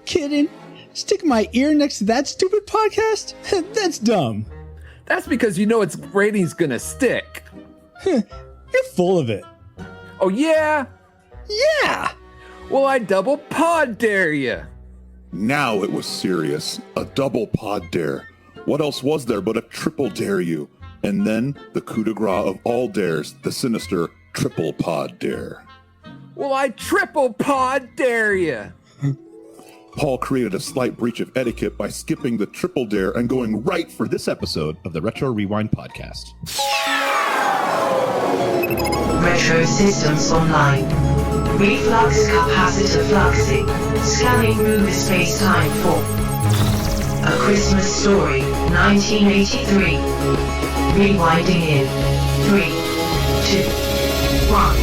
kidding? Stick my ear next to that stupid podcast? That's dumb. That's because you know its rating's gonna stick. You're full of it. Oh, yeah? Yeah! Well, I double pod dare you. Now it was serious. A double pod dare. What else was there but a triple dare you? And then the coup de grace of all dares, the sinister triple pod dare. Well, I triple pod dare you. Paul created a slight breach of etiquette by skipping the triple dare and going right for this episode of the Retro Rewind podcast. Retro systems online. Reflux capacitor fluxing. Scanning movie space-time for A Christmas Story, 1983. Rewinding in 3, 2, 1.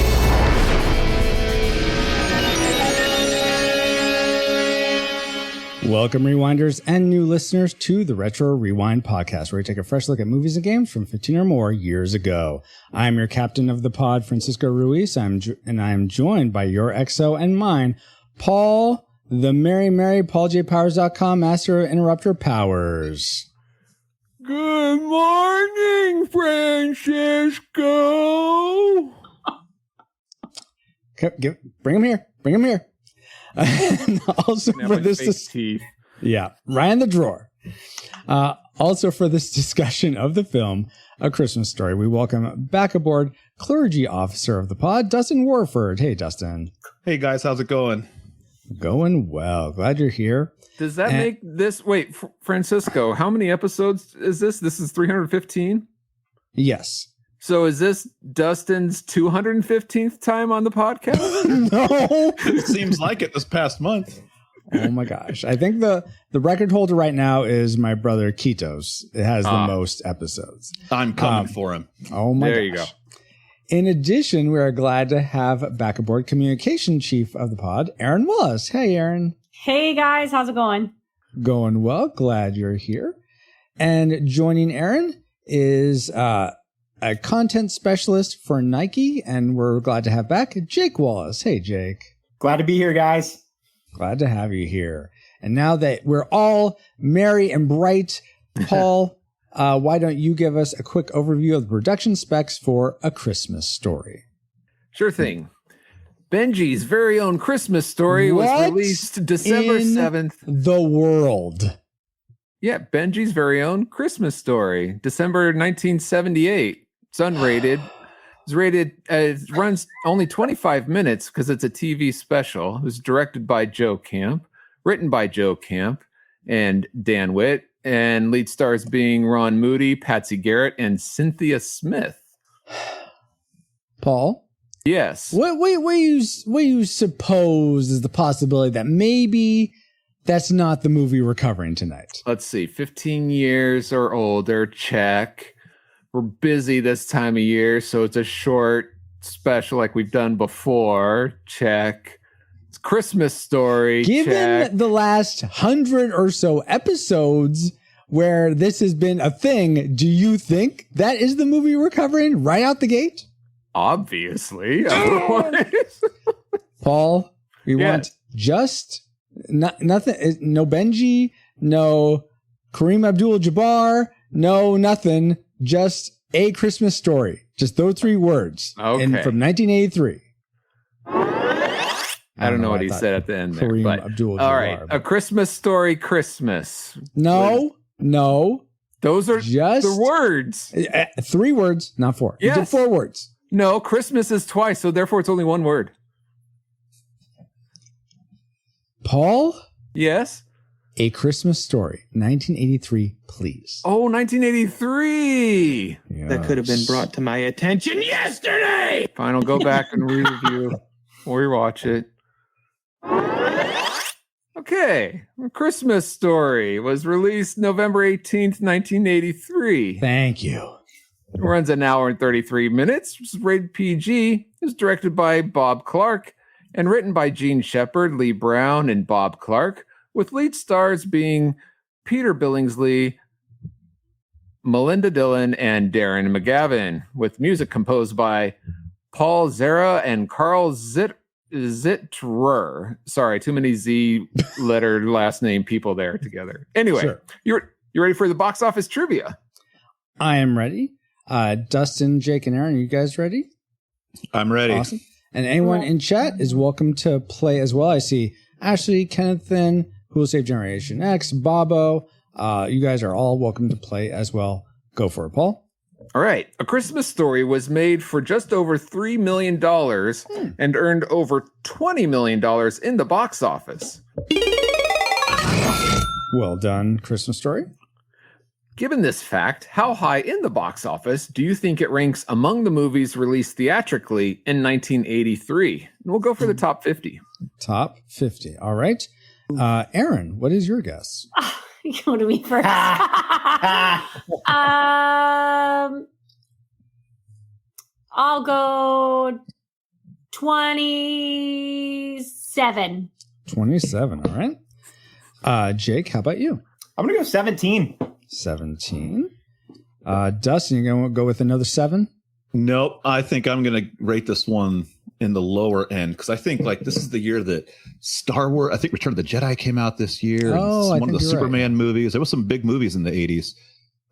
Welcome, Rewinders and new listeners, to the Retro Rewind podcast, where we take a fresh look at movies and games from 15 or more years ago. I'm your captain of the pod, Francisco Ruiz, and I am joined by your XO and mine, Paul, the Merry PaulJPowers.com, master of interrupter powers. Good morning, Francisco. Bring him here. Bring him here. And also now for this, teeth. Yeah, right in the drawer. Also for this discussion of the film, A Christmas Story, we welcome back aboard clergy officer of the pod, Dustin Warford. Hey, Dustin. Hey guys, how's it going? Going well. Glad you're here. Does that make this? Wait, Francisco, how many episodes is this? This is 315? Yes. So is this Dustin's 215th time on the podcast? No. It seems like it this past month. Oh my gosh. I think the record holder right now is my brother Kitos. It has the most episodes. I'm coming for him. Oh my gosh. There you go. In addition, we are glad to have back aboard communication chief of the pod, Aaron Wallace. Hey, Aaron. Hey guys, how's it going? Going well. Glad you're here. And joining Aaron is a content specialist for Nike, and we're glad to have back Jake Wallace. Hey, Jake. Glad to be here, guys. Glad to have you here. And now that we're all merry and bright, Paul, why don't you give us a quick overview of the production specs for A Christmas Story? Sure thing. Benji's very own Christmas Story was released December 7th. The world. Yeah, Benji's very own Christmas Story, December 1978. It's unrated. It's rated. It runs only 25 minutes because it's a TV special. It was directed by Joe Camp, written by Joe Camp and Dan Witt, and lead stars being Ron Moody, Patsy Garrett, and Cynthia Smith. Paul? Yes. What you suppose is the possibility that maybe that's not the movie we're covering tonight? Let's see. 15 years or older, check. We're busy this time of year, so it's a short special like we've done before. Check. It's Christmas Story. Given check. the last 100 or so episodes where this has been a thing, do you think that is the movie we're covering right out the gate? Obviously. Otherwise. Paul, we want just nothing. No Benji, no Kareem Abdul-Jabbar, no nothing. Just A Christmas Story. Just those three words. Okay. And from 1983. I don't know what he said at the end there. Kareem But, Abdul-Jabbar, all right. but- A Christmas Story Christmas. No. Those are Just the words. 3 words, not 4. You did Yes. 4 words. No, Christmas is twice, so therefore it's only one word. Paul? Yes? A Christmas Story, 1983, please. Oh, 1983. That could have been brought to my attention yesterday. Fine, I'll go back and review or rewatch it. Okay. A Christmas Story was released November 18th, 1983. Thank you. It runs an hour and 33 minutes. It's rated PG. It was directed by Bob Clark and written by Gene Shepard, Lee Brown, and Bob Clark, with lead stars being Peter Billingsley, Melinda Dillon, and Darren McGavin, with music composed by Paul Zera and Carl Zitrer. Sorry, too many Z letter last name people there together. Anyway, Sure. you ready for the box office trivia? I am ready. Dustin, Jake, and Aaron, are you guys ready? I'm ready. Awesome. And anyone in chat is welcome to play as well. I see Ashley, Kennethan, Who Will Save Generation X, Bobo. You guys are all welcome to play as well. Go for it, Paul. All right. A Christmas Story was made for just over $3 million and earned over $20 million in the box office. Well done, Christmas Story. Given this fact, how high in the box office do you think it ranks among the movies released theatrically in 1983? And we'll go for the top 50. Top 50. All right. Aaron, what is your guess? You go to me first. I'll go 27. 27. All right. Jake, how about you? I'm going to go 17. 17. Dustin, you going to go with another 7? Nope. I think I'm going to rate this one in the lower end because I think like this is the year that Star Wars, I think Return of the Jedi came out this year. Oh, and one of the you're Superman movies. There was some big movies in the 80s.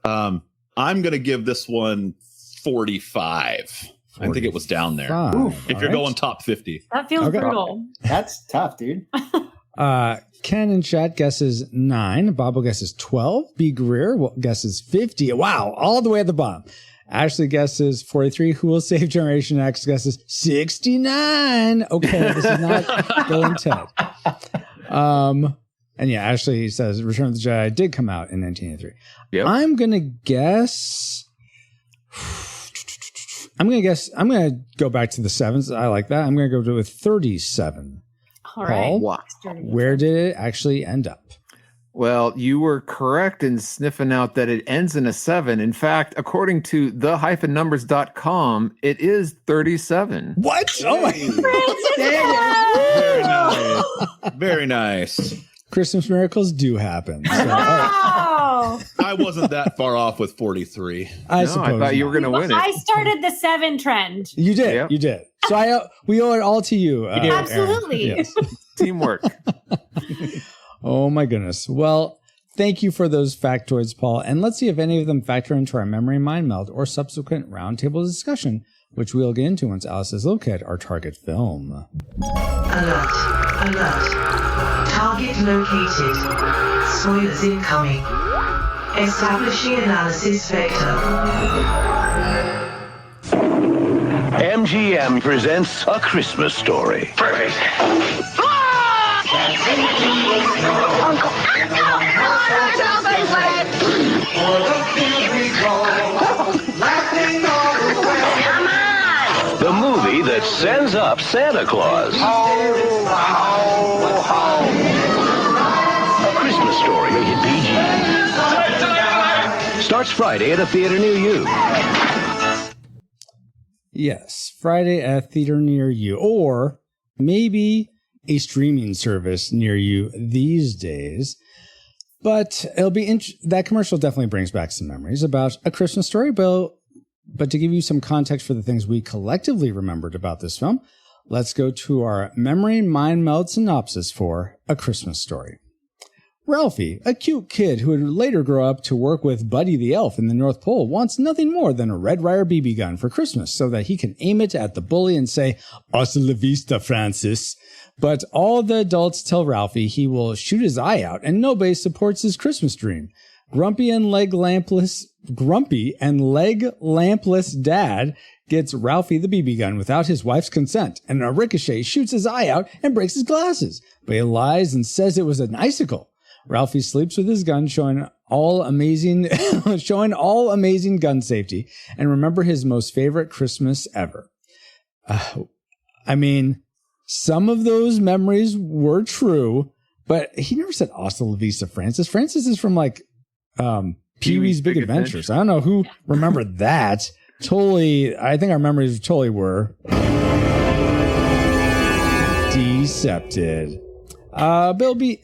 I'm going to give this one 45. I think it was down there. If you're going top 50. That feels brutal. That's tough, dude. Ken in chat guesses 9. Bobo guesses 12. B. Greer guesses 50. Wow, all the way at the bottom. Ashley guesses 43. Who Will Save Generation X guesses 69. Okay, this is not Bill and Ted. And yeah, Ashley says Return of the Jedi did come out in 1983. Yep. I'm going to go back to the 7s. I like that. I'm going to go with 37. All right. Paul, Wow. where did it actually end up? Well, you were correct in sniffing out that it ends in a 7. In fact, according to the-numbers.com, it is 37. What? Oh my! Very nice. Very nice. Christmas miracles do happen. So, all right. Wow. I wasn't that far off with 43. I I suppose thought you were not. going to win I it. started the 7 trend. You did. Yep. You did. So we owe it all to you. Aaron. Absolutely. Yes. Teamwork. Oh my goodness. Well, thank you for those factoids, Paul. And let's see if any of them factor into our memory mind meld or subsequent roundtable discussion, which we'll get into once Alice has located our target film. Alert. Alert. Target located. Spoilers incoming. Establishing analysis vector. MGM presents A Christmas Story. Perfect. The movie that sends up Santa Claus. A Christmas Story, rated PG. Starts Friday at a theater near you. Yes, Friday at a theater near you, or maybe a streaming service near you these days. But it'll be that commercial definitely brings back some memories about A Christmas Story. But to give you some context for the things we collectively remembered about this film, let's go to our memory mind meld synopsis for A Christmas Story. Ralphie, a cute kid who would later grow up to work with Buddy the Elf in the North Pole, wants nothing more than a Red Ryder BB gun for Christmas so that he can aim it at the bully and say, "Hasta la vista, Francis." But all the adults tell Ralphie he will shoot his eye out and nobody supports his Christmas dream. Grumpy and leg lampless dad gets Ralphie the BB gun without his wife's consent, and a ricochet shoots his eye out and breaks his glasses. But he lies and says it was an icicle. Ralphie sleeps with his gun, showing all amazing gun safety, and remember his most favorite Christmas ever. I mean, some of those memories were true, but he never said "Hasta la vista, Francis." Francis is from like Pee-wee's Big Adventures. I don't know who remembered that. Totally, I think our memories totally were decepted. Bill B.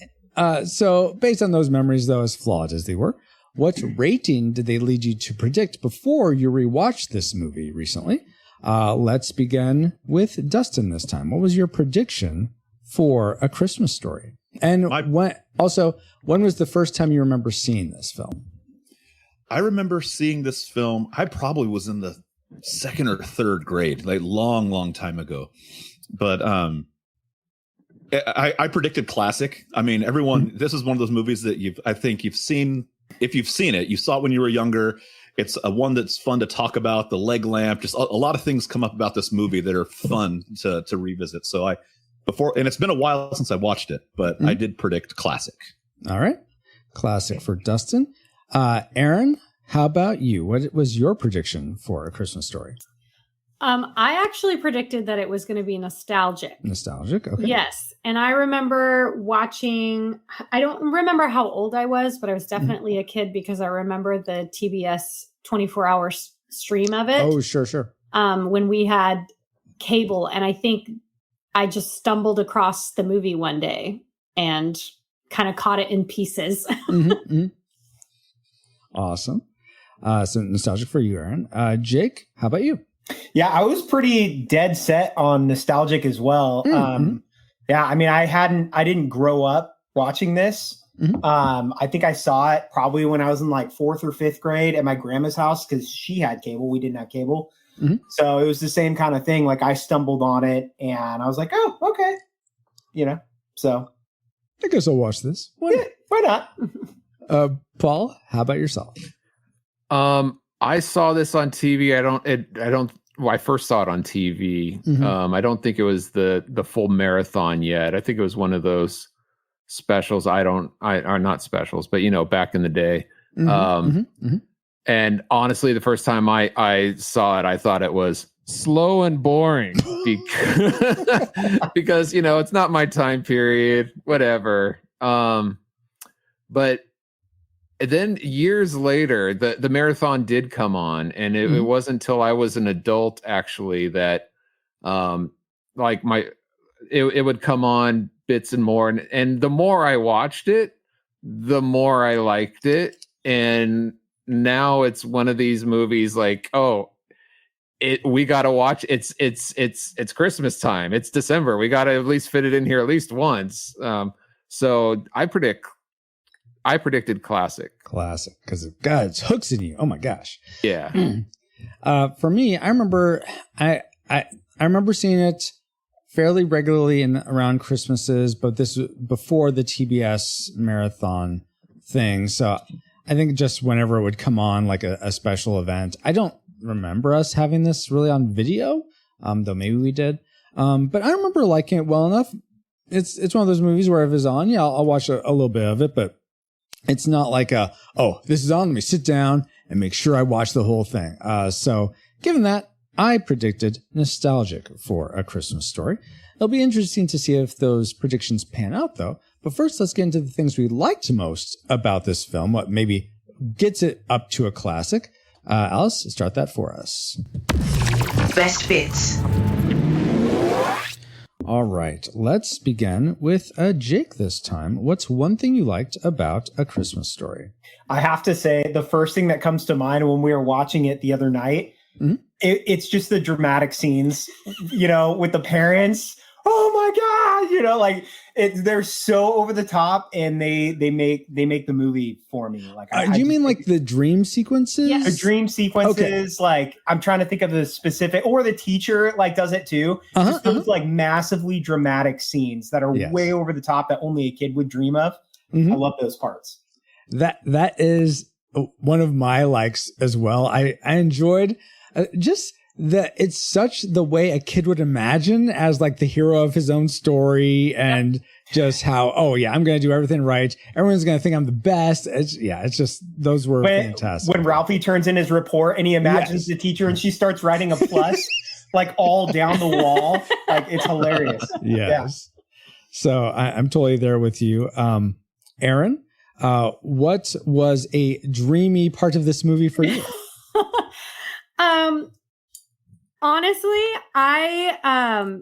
So based on those memories, though, as flawed as they were, what rating did they lead you to predict before you rewatched this movie recently? Let's begin with Dustin this time. What was your prediction for A Christmas Story? And when was the first time you remember seeing this film? I remember seeing this film. I probably was in the second or third grade, like long time ago. But I predicted classic. I mean, everyone, this is one of those movies that I think you've seen. If you've seen it, you saw it when you were younger. It's one that's fun to talk about. The leg lamp, just a lot of things come up about this movie that are fun to revisit. So and it's been a while since I watched it, but I did predict classic. All right. Classic for Dustin. Aaron, how about you? What was your prediction for A Christmas Story? I actually predicted that it was going to be nostalgic. Nostalgic? Okay. Yes. And I remember watching, I don't remember how old I was, but I was definitely a kid because I remember the TBS 24-hour stream of it. Oh, sure. When we had cable. And I think I just stumbled across the movie one day and kind of caught it in pieces. Awesome. So nostalgic for you, Aaron. Jake, how about you? Yeah, I was pretty dead set on nostalgic as well. Yeah, I mean, I didn't grow up watching this. I think I saw it probably when I was in like 4th or 5th grade at my grandma's house because she had cable. We didn't have cable. So it was the same kind of thing. Like I stumbled on it and I was like, oh, okay. So. I guess I'll watch this. Why not? Paul, how about yourself? I saw this on TV. I first saw it on TV. I don't think it was the full marathon yet. I think it was one of those specials. Are not specials, but back in the day. And honestly, the first time I saw it, I thought it was slow and boring because it's not my time period, whatever. But then years later, the marathon did come on, and it wasn't until I was an adult actually that it would come on bits and more, and the more I watched it, the more I liked it, and now it's one of these movies like, we got to watch. It's Christmas time. It's December. We got to at least fit it in here at least once. So I predicted classic because it's hooks in you. Oh my gosh. Yeah. For me, I remember I remember seeing it fairly regularly around Christmases, but this was before the TBS marathon thing. So I think just whenever it would come on, like a special event. I don't remember us having this really on video, though maybe we did. But I remember liking it well enough. It's one of those movies where if it's on, I'll watch a little bit of it, but it's not like this is on, let me sit down and make sure I watch the whole thing. So given that, I predicted nostalgic for A Christmas Story. It'll be interesting to see if those predictions pan out, though. But first, let's get into the things we liked most about this film, what maybe gets it up to a classic. Alice, start that for us. Best bits. All right, let's begin with Jake this time. What's one thing you liked about A Christmas Story? I have to say, the first thing that comes to mind when we were watching it the other night, it's just the dramatic scenes, with the parents. Oh my God, they're so over the top, and they make the movie for me. Like, do you mean like the dream sequences? Yes. The dream sequences, like I'm trying to think of the specific, or the teacher does it too. Just those massively dramatic scenes that are way over the top that only a kid would dream of. I love those parts. That is one of my likes as well. I enjoyed just that it's such the way a kid would imagine as like the hero of his own story, and just how, I'm going to do everything right. Everyone's going to think I'm the best. It's just, those were fantastic. When Ralphie turns in his report and he imagines the teacher and she starts writing a plus like all down the wall. Like, it's hilarious. Yes. Yeah. So I'm totally there with you. Aaron, what was a dreamy part of this movie for you? Honestly, I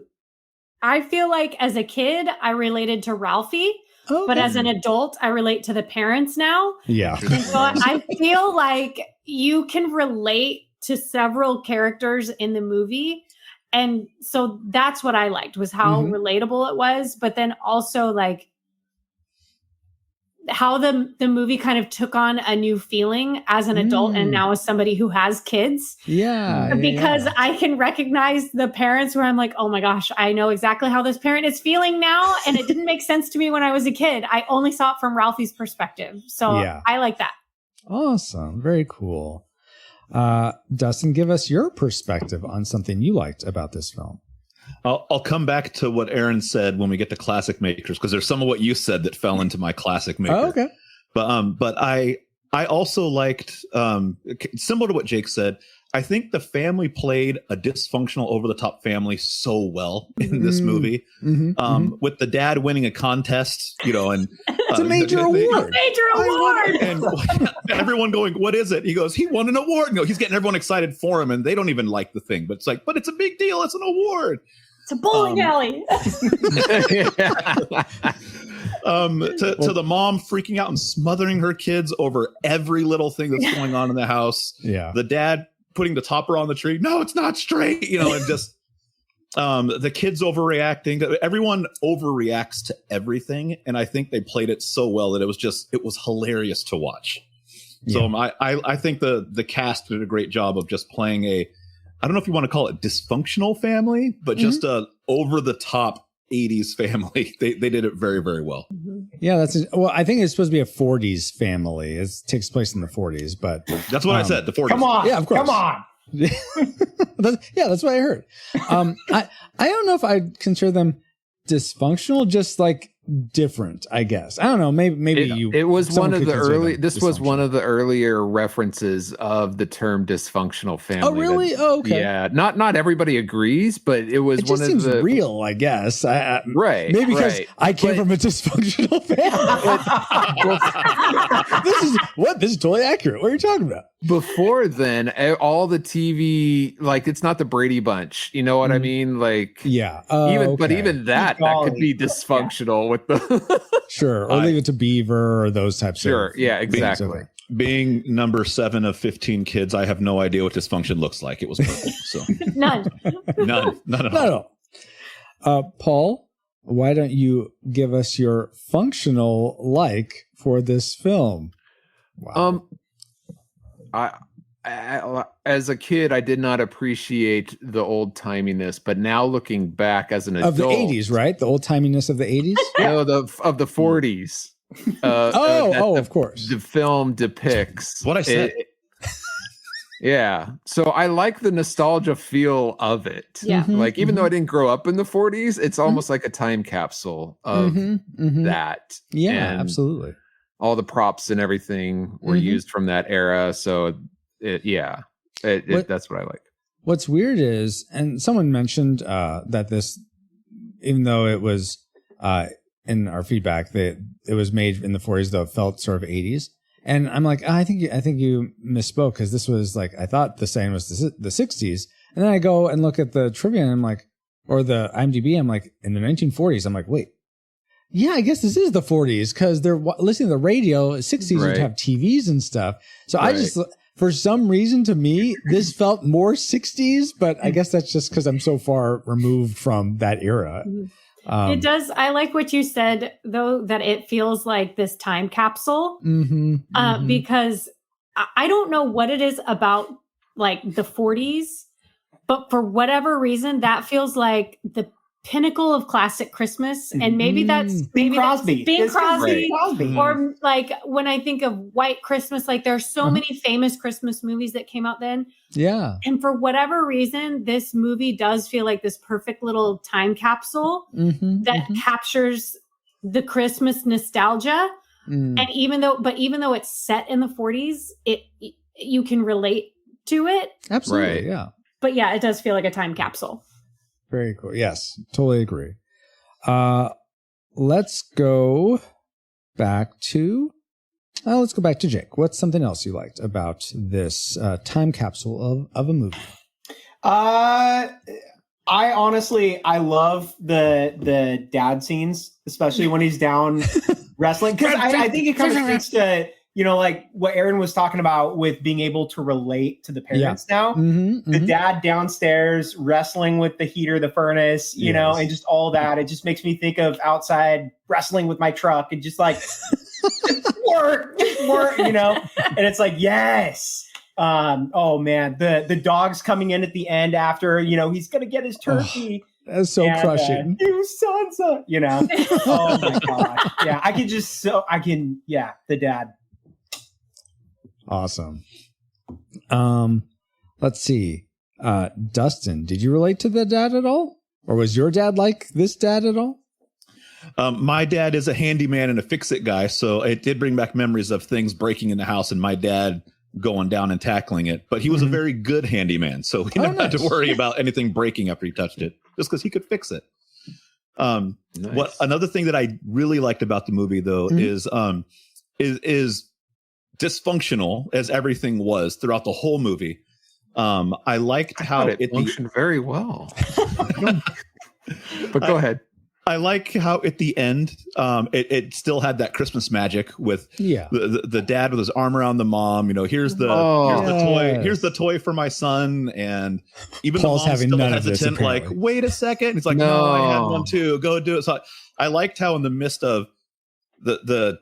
feel like as a kid, I related to Ralphie, but as an adult, I relate to the parents now. Yeah. And so I feel like you can relate to several characters in the movie. And so that's what I liked, was how relatable it was, but then also like how the movie kind of took on a new feeling as an adult and now as somebody who has kids. Because I can recognize the parents where I'm like, oh my gosh, I know exactly how this parent is feeling now. And it didn't make sense to me when I was a kid. I only saw it from Ralphie's perspective. So I like that. Awesome. Very cool. Dustin, give us your perspective on something you liked about this film. I'll come back to what Aaron said when we get to classic makers, because there's some of what you said that fell into my classic maker. Oh, okay. But I also liked, similar to what Jake said, I think the family played a dysfunctional, over-the-top family so well in this movie. With the dad winning a contest, you know, and it's a major award. And everyone going, what is it? He goes, he won an award. You know, he's getting everyone excited for him, and they don't even like the thing. But it's like, but it's a big deal. It's an award. It's a bowling alley. To the mom freaking out and smothering her kids over every little thing that's going on in the house. Yeah. The dad putting the topper on the tree. No, it's not straight. You know, and just the kids overreacting. Everyone overreacts to everything, and I think they played it so well that it was hilarious to watch. So I think the cast did a great job of just playing I don't know if you want to call it dysfunctional family, but just a over the top 80s family. They did it very, very well. Yeah, I think it's supposed to be a 40s family. It takes place in the 40s, but that's what I said. The 40s. Come on. Yeah, of course. Come on. That's what I heard. I don't know if I'd consider them dysfunctional, just like different, I guess. I don't know. Maybe it was one of the early. This was one of the earlier references of the term dysfunctional family. Oh, really? Oh, okay. Yeah. Not everybody agrees, but it was one of the real, I guess. Right. Maybe because I came from a dysfunctional family. This is totally accurate. What are you talking about? Before then, all the TV, like, it's not the Brady Bunch. You know what I mean? Like, yeah. But even that could be dysfunctional with the sure, or leave it to Beaver or those types. Sure, of yeah, exactly. Being number 7 of 15 kids, I have no idea what dysfunction looks like. It was perfect. So None at all. Paul, why don't you give us your functional like for this film? Wow. I, as a kid, I did not appreciate the old timiness, but now looking back as an adult, of the 80s, right? The old timiness of the 80s. No, of the 40s. Of course. The film depicts what I said. Yeah, so I like the nostalgia feel of it. Yeah, like even though I didn't grow up in the 40s, it's almost like a time capsule of that. Yeah, and absolutely. All the props and everything were used from that era, so. That's what I like. What's weird is, and someone mentioned that this, even though it was in our feedback that it was made in the 40s, though it felt sort of 80s. And I'm like, I think you misspoke, because this was like, I thought the saying was the 60s, and then I go and look at the trivia, and I'm like, or the IMDb, I'm like, in the 1940s. I'm like, wait. Yeah, I guess this is the 40s, because they're listening to the radio. 60s would have TVs and stuff. So I just, for some reason, to me, this felt more 60s, but I guess that's just because I'm so far removed from that era. It does. I like what you said, though, that it feels like this time capsule, because I don't know what it is about like the 40s, but for whatever reason, that feels like the pinnacle of classic Christmas. And maybe that's Bing Crosby, or like when I think of White Christmas, like there's so many famous Christmas movies that came out then. Yeah. And for whatever reason, this movie does feel like this perfect little time capsule that captures the Christmas nostalgia. And even though it's set in the 40s, you can relate to it. Absolutely. Right. Yeah. But yeah, it does feel like a time capsule. Very cool. Yes, totally agree. Let's go back to Jake. What's something else you liked about this time capsule of a movie? I love the dad scenes, especially when he's down wrestling, because I think it kind of speaks you know, like what Aaron was talking about with being able to relate to the parents now. The dad downstairs wrestling with the heater, the furnace, you know, and just all that. It just makes me think of outside wrestling with my truck and just like work, you know, and it's like, yes. Oh man, the dog's coming in at the end after, you know, he's going to get his turkey. That's so crushing. You sonsa, you know. Oh my gosh. Yeah, the dad. Awesome. Let's see. Dustin, did you relate to the dad at all? Or was your dad like this dad at all? My dad is a handyman and a fix-it guy, so it did bring back memories of things breaking in the house and my dad going down and tackling it. But he was a very good handyman, so we never had to worry about anything breaking after he touched it, just because he could fix it. What another thing that I really liked about the movie, though, is dysfunctional as everything was throughout the whole movie. I liked how it functioned very well. But go ahead. I like how at the end, it still had that Christmas magic with the dad with his arm around the mom. You know, here's the toy. Here's the toy for my son. And even Paul's the mom's having still none of this, hesitant, like, wait a second. He's like, no, I had one too. Go do it. So I liked how in the midst of the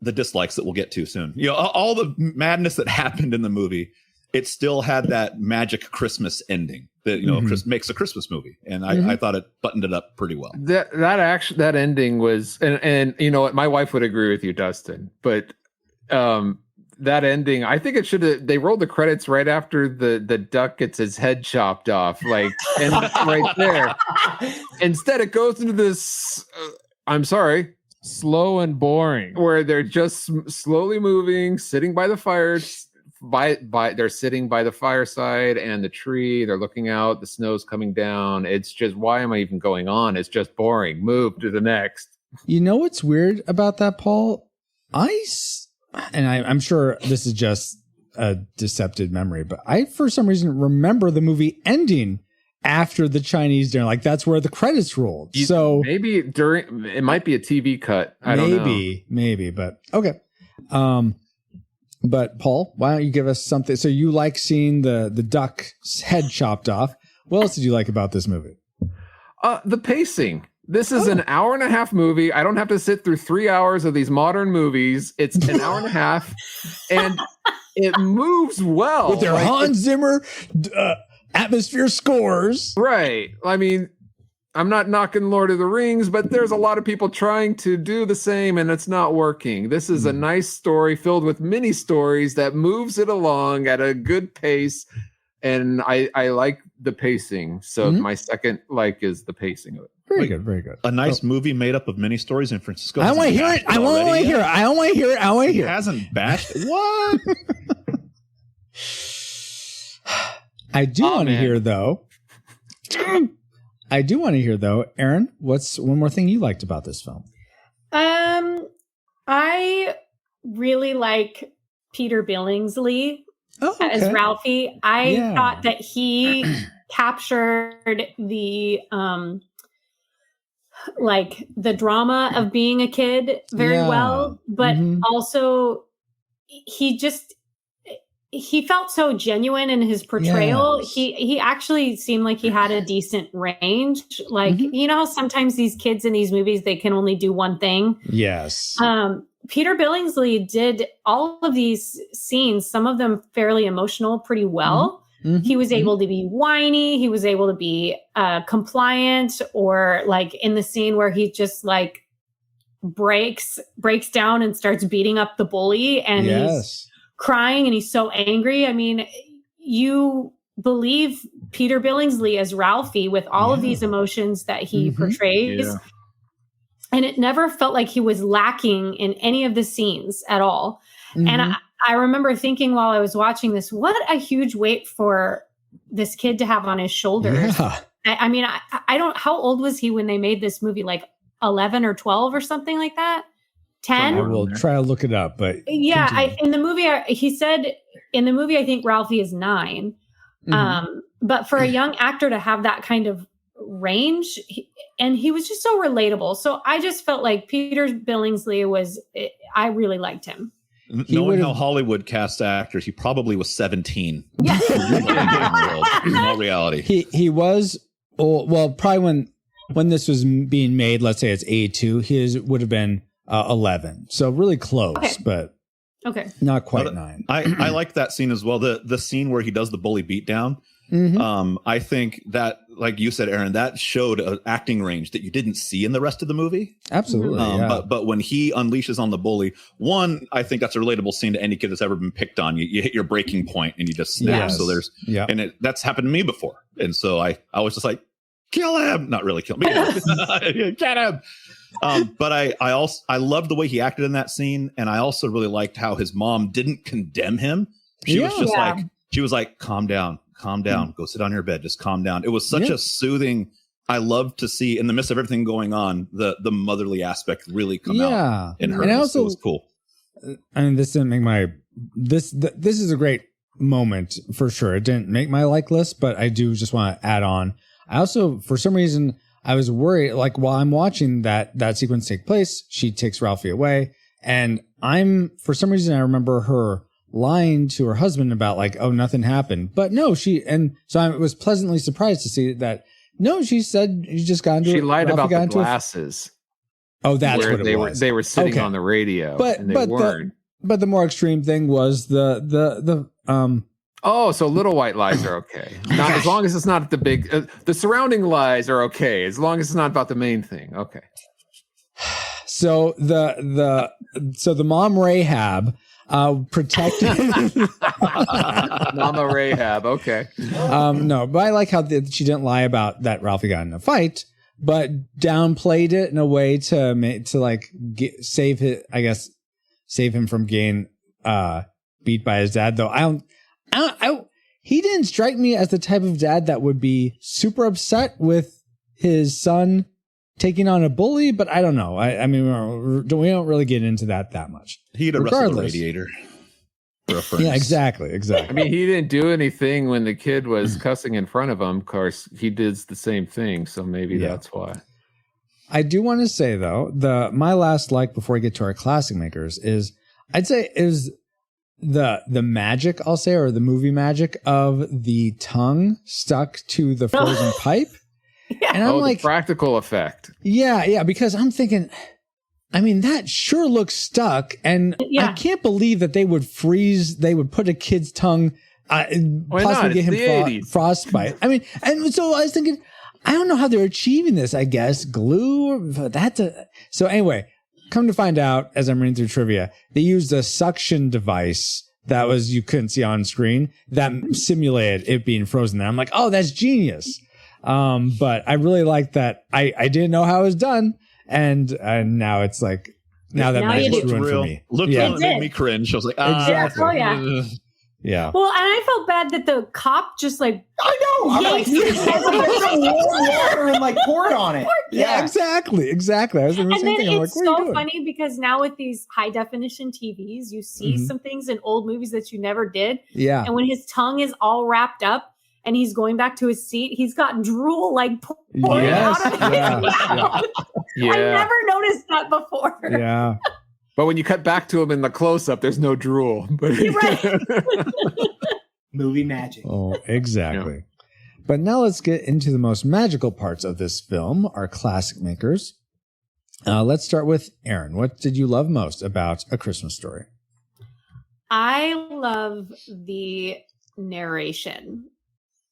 dislikes that we'll get to soon, you know, all the madness that happened in the movie, it still had that magic Christmas ending that, you know, makes a Christmas movie. And I thought it buttoned it up pretty well. That ending was, and you know what, my wife would agree with you, Dustin, but that ending, I think it should have, they rolled the credits right after the duck gets his head chopped off, like, and right there. Instead, it goes into this, I'm sorry, slow and boring, where they're just slowly moving, sitting by the fire. They're sitting by the fireside and the tree. They're looking out. The snow's coming down. It's just, why am I even going on? It's just boring. Move to the next. You know what's weird about that, Paul? I'm sure this is just a deceptive memory, but I, for some reason, remember the movie ending after the Chinese dinner. Like, that's where the credits rolled. So maybe it might be a TV cut. I don't know. Maybe, but okay. But Paul, why don't you give us something? So you like seeing the duck's head chopped off. What else did you like about this movie? The pacing. This is an hour and a half movie. I don't have to sit through 3 hours of these modern movies. It's an hour and a half, and it moves well. With their Hans Zimmer atmosphere scores. Right. I mean, I'm not knocking Lord of the Rings, but there's a lot of people trying to do the same, and it's not working. This is a nice story filled with mini stories that moves it along at a good pace, and I like the pacing. So my second like is the pacing of it. Very good, very good. A nice movie made up of mini stories in Francisco. I want to hear it. I want to hear it. I want to hear it. I want to hear it. He hasn't bashed it. What? I do want to hear, though. I do want to hear, though, Aaron, what's one more thing you liked about this film? I really like Peter Billingsley as Ralphie. I thought that he captured the like the drama of being a kid very well, but also he felt so genuine in his portrayal. Yes. He actually seemed like he had a decent range. Like, you know how sometimes these kids in these movies, they can only do one thing. Yes. Peter Billingsley did all of these scenes, some of them fairly emotional, pretty well. He was able to be whiny. He was able to be compliant, or like in the scene where he just like breaks down and starts beating up the bully, and he's crying and he's so angry. I mean, you believe Peter Billingsley as Ralphie with all of these emotions that he portrays. Yeah. And it never felt like he was lacking in any of the scenes at all. And I remember thinking while I was watching this, what a huge weight for this kid to have on his shoulders. Yeah. I mean, I don't, how old was he when they made this movie? Like 11 or 12 or something like that? 10? I will try to look it up, but yeah, in the movie, he said in the movie, I think Ralphie is 9. But for a young actor to have that kind of range, and he was just so relatable. So I just felt like Peter Billingsley I really liked him. Knowing how Hollywood casts actors, he probably was 17. Yeah. In all reality. He was, well, probably when this was being made, let's say it's 82, his would have been 11. So really close, but not quite 9. I like that scene as well. The scene where he does the bully beatdown. I think that, like you said, Aaron, that showed an acting range that you didn't see in the rest of the movie. Absolutely. But when he unleashes on the bully, I think that's a relatable scene to any kid that's ever been picked on. You hit your breaking point and you just snap. Yes. So that's happened to me before. And so I was just like, kill him. Not really kill me. Get him. But I loved the way he acted in that scene. And I also really liked how his mom didn't condemn him. She was like, calm down, go sit on your bed, just calm down. It was such a soothing. I love to see, in the midst of everything going on, the motherly aspect really come out in her. And it was cool. I mean, this didn't make this is a great moment for sure. It didn't make my like list, but I do just want to add on. I also, for some reason, I was worried, like while I'm watching that sequence take place, she takes Ralphie away. And for some reason, I remember her lying to her husband about like, oh, nothing happened. But no, so I was pleasantly surprised to see that. No, she said you just got into it. She lied Ralphie about the glasses. That's what it was. They were sitting on the radio, and they weren't. But the more extreme thing was the Oh, so little white lies are okay. Not as long as it's not the big. The surrounding lies are okay as long as it's not about the main thing. Okay. So the mom Rahab protected Mama Rahab. Okay. No, but I like how she didn't lie about that Ralphie got in a fight, but downplayed it in a way to like save him from getting beat by his dad. Though he didn't strike me as the type of dad that would be super upset with his son taking on a bully, but I don't know. I mean, we don't really get into that much. He'd arrested the radiator. Yeah, exactly. I mean, he didn't do anything when the kid was cussing in front of him. Of course, he did the same thing, so maybe that's why. I do want to say though, my last like before we get to our classic makers is the magic, I'll say, or the movie magic of the tongue stuck to the frozen pipe. Yeah. And I'm like, the practical effect. Yeah, because I'm thinking, I mean, that sure looks stuck, and I can't believe that they would put a kid's tongue, possibly get him frostbite. I mean, and so I was thinking, I don't know how they're achieving this. I guess glue, so anyway. Come to find out, as I'm reading through trivia, they used a suction device that you couldn't see on screen that simulated it being frozen there. I'm like, oh, that's genius. But I really like that. I didn't know how it was done. And now it's like, now that magic's ruined for me. Looked real, it made me cringe. I was like, exactly. Oh, yeah. Yeah. Well, and I felt bad that the cop just like, I know. I'm like, water and like poured on it. Yeah, exactly. I was thinking the same thing. I'm like, it's so funny because now with these high definition TVs, you see some things in old movies that you never did. Yeah. And when his tongue is all wrapped up and he's going back to his seat, he's got drool like pouring out of his mouth. Yeah. I never noticed that before. Yeah. But when you cut back to him in the close-up, there's no drool. But right. Movie magic. Oh, exactly. Yeah. But now let's get into the most magical parts of this film, our classic makers. Let's start with Aaron. What did you love most about A Christmas Story? I love the narration.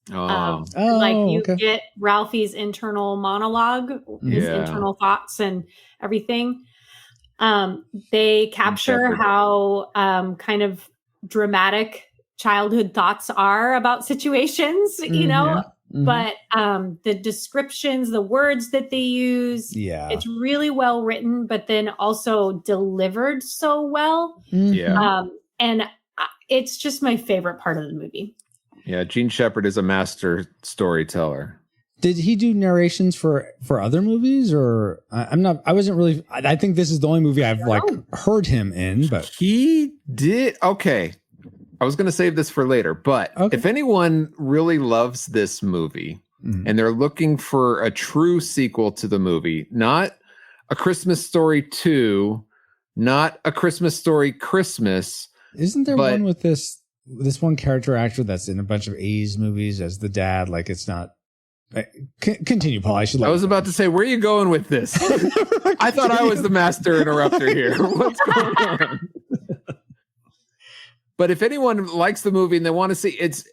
Get Ralphie's internal monologue, his internal thoughts and everything. They capture how kind of dramatic childhood thoughts are about situations, you know, but the descriptions, the words that they use, it's really well written, but then also delivered so well. And it's just my favorite part of the movie. Yeah, Gene Shepard is a master storyteller. Did he do narrations for other movies, or I wasn't really. I think this is the only movie I've heard him in. But he did. Okay, I was going to save this for later, but if anyone really loves this movie and they're looking for a true sequel to the movie, not A Christmas Story 2, not A Christmas Story Christmas. Isn't there one with this one character actor that's in a bunch of 80s movies as the dad? Like, it's not. Continue, Paul. I was about to say, where are you going with this? I thought I was the master interrupter here. What's going on? But if anyone likes the movie and they want to see, it's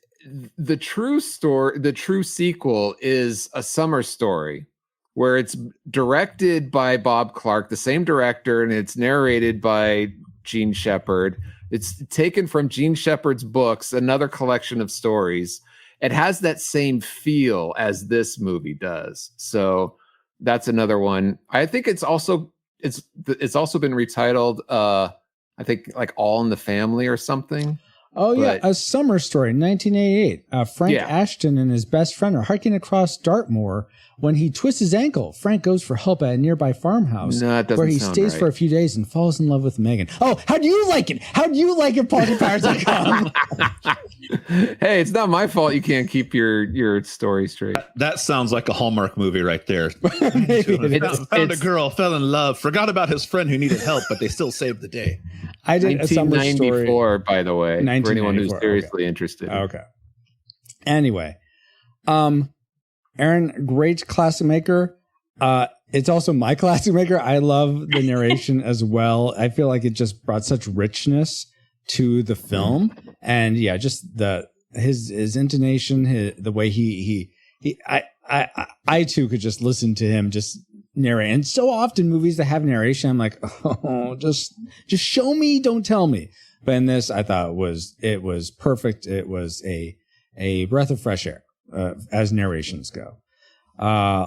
the true story. The true sequel is A Summer Story, where it's directed by Bob Clark, the same director, and it's narrated by Gene Shepard. It's taken from Gene Shepard's books, another collection of stories. It has that same feel as this movie does. So that's another one. I think it's also been retitled, I think, like All in the Family or something. Oh, yeah. A Summer Story, 1988. Frank Ashton and his best friend are hiking across Dartmoor. When he twists his ankle, Frank goes for help at a nearby farmhouse where he stays for a few days and falls in love with Megan. Oh, how do you like it? How do you like it, PaulGuitars.com? Hey, it's not my fault you can't keep your story straight. That sounds like a Hallmark movie right there. Found a girl, fell in love, forgot about his friend who needed help, but they still saved the day. I did 1994, by the way, for anyone who's seriously interested. Okay. Anyway, Aaron, great classic maker. It's also my classic maker. I love the narration as well. I feel like it just brought such richness to the film, and yeah, just his intonation, the way I too could just listen to him just narrate. And so often movies that have narration, I'm like, oh, just show me, don't tell me. But in this, I thought it was perfect. It was a breath of fresh air as narrations go.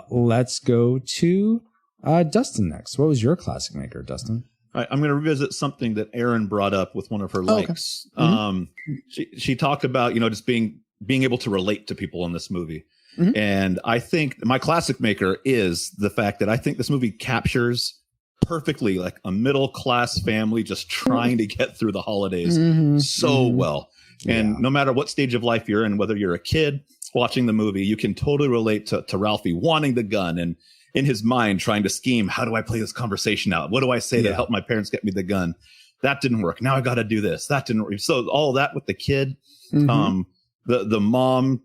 Let's go to Dustin next. What was your classic maker, Dustin? I'm going to revisit something that Erin brought up with one of her likes. Okay. Mm-hmm. She talked about, just being able to relate to people in this movie. Mm-hmm. And I think my classic maker is the fact that I think this movie captures perfectly like a middle class family just trying to get through the holidays well. And no matter what stage of life you're in, whether you're a kid watching the movie, you can totally relate to Ralphie wanting the gun and in his mind trying to scheme, how do I play this conversation out? What do I say to help my parents get me the gun? That didn't work. Now I got to do this. That didn't work. So all that with the kid, the mom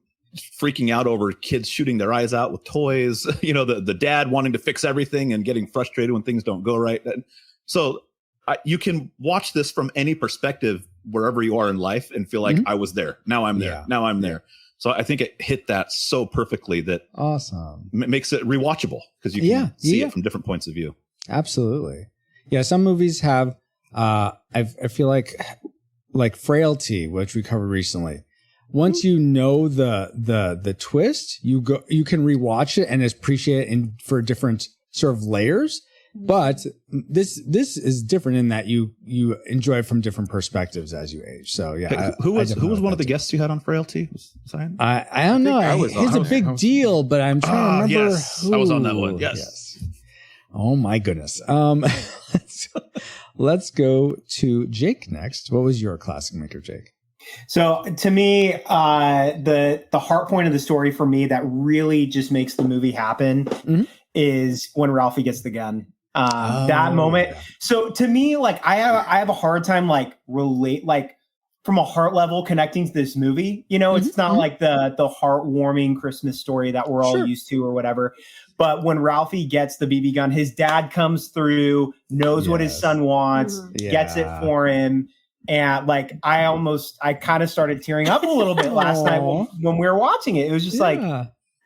freaking out over kids shooting their eyes out with toys, the dad wanting to fix everything and getting frustrated when things don't go right. So you can watch this from any perspective, wherever you are in life, and feel like I was there. Now I'm there. Now I'm there. So I think it hit that so perfectly that makes it rewatchable because you can see it from different points of view. Absolutely. Yeah. Some movies have, I feel like Frailty, which we covered recently. Once you know the twist, you can rewatch it and appreciate it for different sort of layers. But this is different in that you enjoy it from different perspectives as you age. So yeah, hey, who was one of the guests you had on Frailty? I don't know. It's a big deal, but I'm trying to remember. Yes, I was on that one. Yes. Oh my goodness. Let's go to Jake next. What was your classic maker, Jake? So to me, the heart point of the story for me that really just makes the movie happen is when Ralphie gets the gun. That moment. Yeah. So to me, like I have a hard time relate from a heart level connecting to this movie. It's not like the heartwarming Christmas story that we're all used to or whatever. But when Ralphie gets the BB gun, his dad comes through, knows what his son wants, gets it for him. And I kind of started tearing up a little bit last night when we were watching it. It was just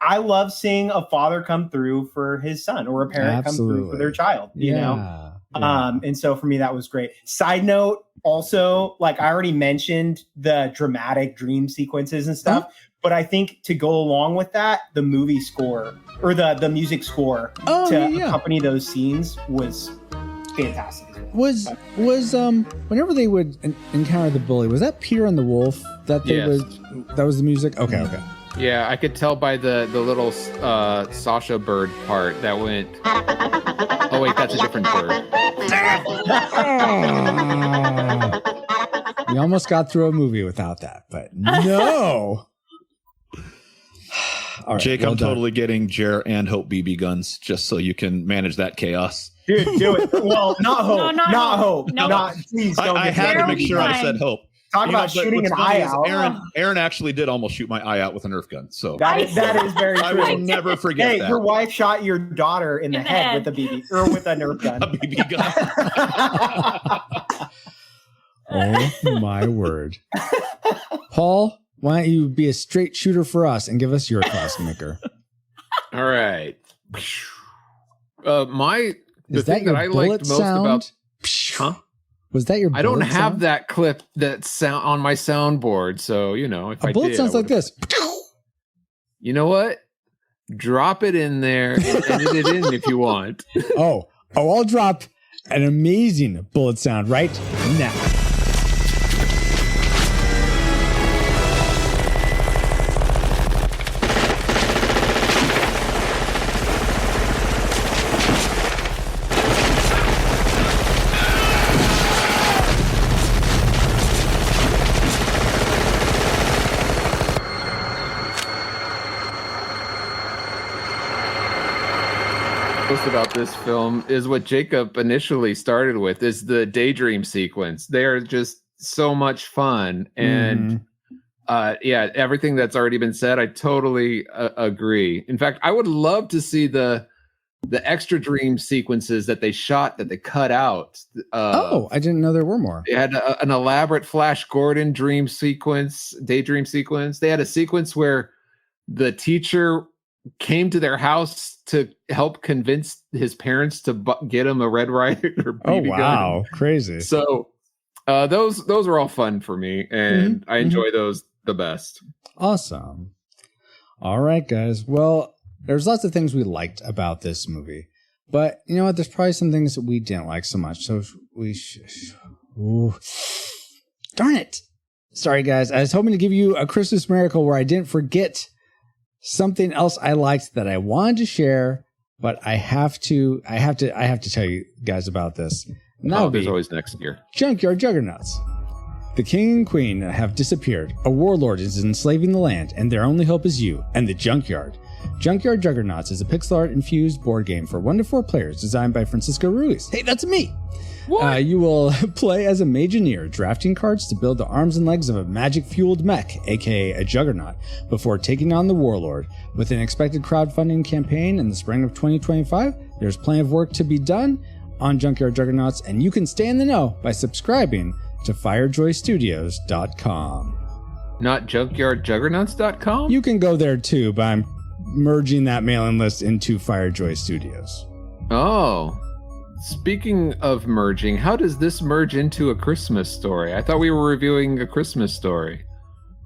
I love seeing a father come through for his son or a parent come through for their child, you know? And so for me, that was great. Side note, also, I already mentioned the dramatic dream sequences and stuff, but I think to go along with that, the movie score or the music score to accompany those scenes was fantastic. Was whenever they would encounter the bully, was that Peter and the Wolf that that was the music? Okay. Yeah, I could tell by the little Sasha bird part that went. Oh wait, that's a different bird. We almost got through a movie without that, but no. All right, Jake, I'm totally getting Jer and Hope BB guns just so you can manage that chaos. Dude, do it. Well, not hope. No, not not hope. hope. No. Not, please don't. I had to make sure I said hope. Talk about but shooting what's an funny eye is out. Aaron actually did almost shoot my eye out with a Nerf gun. So that is very true. I will never forget hey, that. your wife shot your daughter in the head with a BB or with a Nerf gun. A BB gun. Oh my word. Paul, why don't you be a straight shooter for us and give us your class maker? All right. The Is that thing your that I bullet liked most sound? about huh? Was that your I don't bullet have sound? that clip that sound on my soundboard, so if A I bullet did, sounds I like this. You know what? Drop it in there and edit it in if you want. Oh, I'll drop an amazing bullet sound right now. Most about this film is what Jacob initially started with, is the daydream sequence. They are just so much fun, and everything that's already been said, I totally agree. In fact, I would love to see the extra dream sequences that they shot, that they cut out. I didn't know there were more. They had an elaborate Flash Gordon daydream sequence. They had a sequence where the teacher came to their house to help convince his parents to get him a Red Ryder or BB gun. Crazy. So those are all fun for me, and I enjoy those the best. Awesome. All right, guys. Well, there's lots of things we liked about this movie, but you know what? There's probably some things that we didn't like so much. So darn it. Sorry, guys. I was hoping to give you a Christmas miracle where I didn't forget something else I liked that I wanted to share, but I have to tell you guys about this. Now there's always next year. Junkyard Juggernauts. The king and queen have disappeared. A warlord is enslaving the land, and their only hope is you and the junkyard. Junkyard Juggernauts is a pixel art infused board game for 1 to 4 players designed by Francisco Ruiz. Hey, that's me. You will play as a Mageneer, drafting cards to build the arms and legs of a magic-fueled mech, aka a Juggernaut, before taking on the Warlord. With an expected crowdfunding campaign in the spring of 2025, there's plenty of work to be done on Junkyard Juggernauts, and you can stay in the know by subscribing to FireJoyStudios.com. Not JunkyardJuggernauts.com? You can go there too, but I'm merging that mailing list into Firejoy Studios. Oh. Speaking of merging, how does this merge into A Christmas Story? I thought we were reviewing A Christmas Story.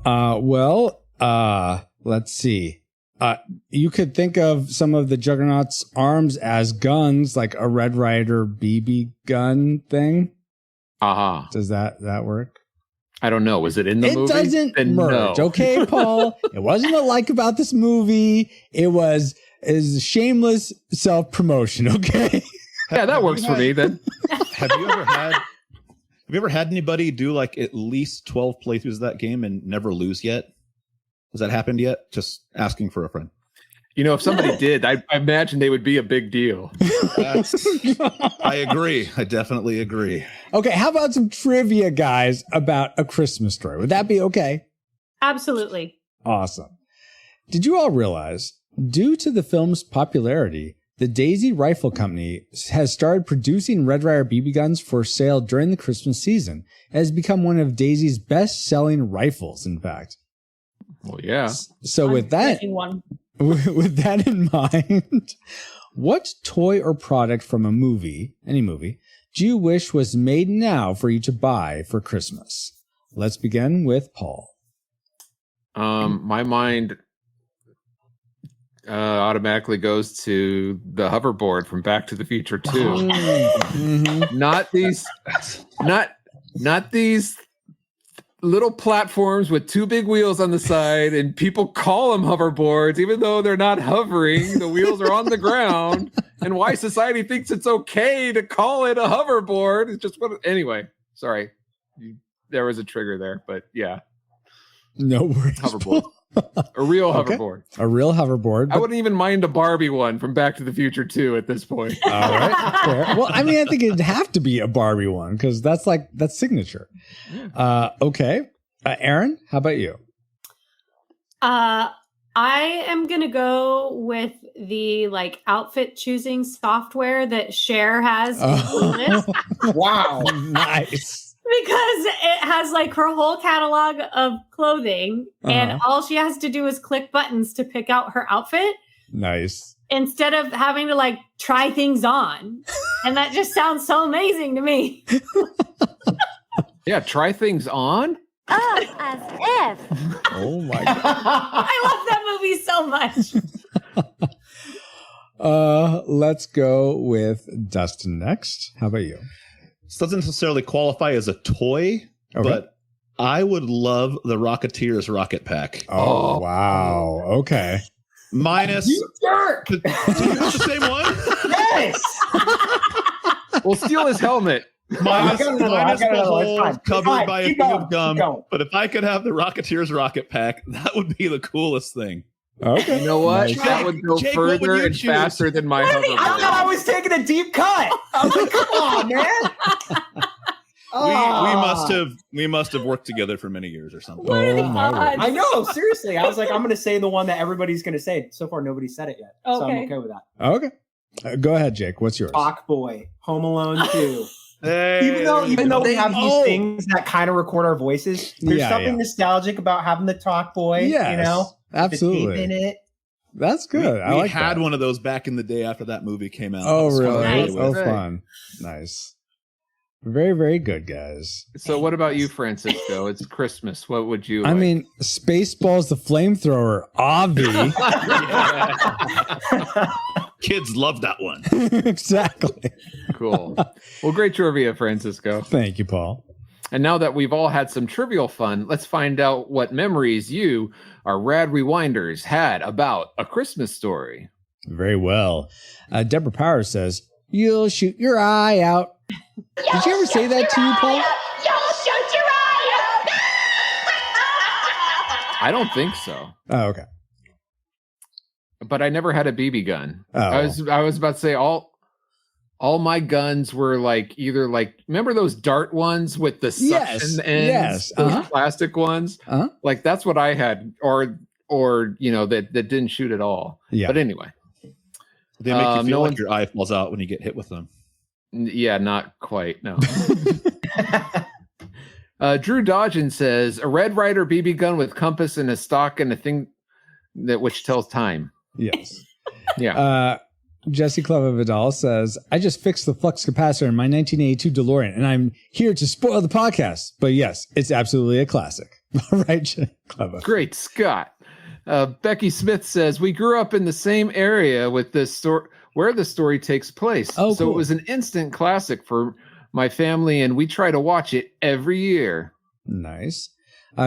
Let's see. You could think of some of the Juggernaut's arms as guns, like a Red Ryder BB gun thing. Does that work? I don't know. Was it in the movie? It doesn't merge. No. Okay, Paul. It wasn't a like about this movie. It was shameless self-promotion, okay? Yeah, that works for me then. Have you ever had anybody do like at least 12 playthroughs of that game and never lose yet? Has that happened yet? Just asking for a friend. If somebody did, I imagine they would be a big deal. I agree. I definitely agree. Okay, how about some trivia, guys, about A Christmas Story? Would that be okay? Absolutely. Awesome. Did you all realize, due to the film's popularity, the Daisy Rifle Company has started producing Red Ryder BB guns for sale during the Christmas season? It has become one of Daisy's best-selling rifles, in fact. Well, yeah. So with that in mind, what toy or product from a movie, any movie, do you wish was made now for you to buy for Christmas? Let's begin with Paul. My mind automatically goes to the hoverboard from Back to the Future 2. Not these little platforms with 2 big wheels on the side, and people call them hoverboards even though they're not hovering. The wheels are on the ground, and why society thinks it's okay to call it a hoverboard. It's just anyway, sorry. There was a trigger there, but yeah. No worries. Hoverboard. A real Okay. hoverboard. A real hoverboard. I wouldn't even mind a Barbie one from Back to the Future 2 at this point. All right. Fair. Well, I mean, I think it'd have to be a Barbie one because that's signature. Okay. Aaron, how about you? I am going to go with the like outfit choosing software that Cher has in the list. Wow. Nice. Because it has like her whole catalog of clothing and all she has to do is click buttons to pick out her outfit Nice. instead of having to like try things on. And that just sounds so amazing to me. Yeah, try things on. Oh, as if. Oh my God. I love that movie so much. Let's go with Dustin next. How about you? This doesn't necessarily qualify as a toy, but I would love the Rocketeers Rocket Pack. Oh, wow. Okay. Minus. You jerk! Did you have the same one? Yes! We'll steal his helmet. Minus I the got another one. It's hole fine. covered Fine. by a Keep thing going. of gum. Keep going. But if I could have the Rocketeers Rocket Pack, that would be the coolest thing. Okay. You know what? Nice. That would go Jake, what would further you and choose? faster than my I thought I hoverboard. was taking a deep cut. I was like, come on, man. We must have worked together for many years or something. What are the Oh, my odds? I know, seriously. I was like, I'm going to say the one that everybody's going to say. So far, nobody said it yet. So I'm Okay. okay with that. Okay. Go ahead, Jake. What's yours? Talk Boy, Home Alone 2. Hey, Even though we have these Oh. things that kind of record our voices, there's Yeah, something yeah. nostalgic about having the Talk Boy. Yes, You know, the absolutely. tape in it. That's good. I we like had that. one of those back in the day after that movie came out. Oh, That was fun really? to play Nice. Oh, with. fun. Nice. Very, very good, guys. So what about you, Francisco? It's Christmas. What would you I like? mean, Spaceballs the Flamethrower, Avi. Kids love that one. Exactly. Cool. Well, great trivia, Francisco. Thank you, Paul. And now that we've all had some trivial fun, let's find out what memories you, our rad rewinders, had about A Christmas Story. Very well. Deborah Powers says, "You'll shoot your eye out." Did you ever say that to you, Paul? You'll shoot your eye I don't think so, Oh, okay. but I never had a BB gun. Oh. I was about to say all my guns were like either like remember those dart ones with the suction Yes, ends, yes, those plastic ones. Uh-huh. Like that's what I had, or you know that didn't shoot at all. Yeah. But anyway, They make you feel no like one- your eye falls out when you get hit with them. Yeah, not quite. No. Drew Dodgen says a Red Ryder BB gun with compass and a stock and a thing that which tells time. Yes. Yeah. Jesse Cleva Vidal says, "I just fixed the flux capacitor in my 1982 DeLorean, and I'm here to spoil the podcast. But yes, it's absolutely a classic." All right, Cleva. Great Scott. Becky Smith says we grew up in the same area with this story where the story takes place. Oh, so cool. it was an instant classic for my family, and we try to watch it every year. Nice.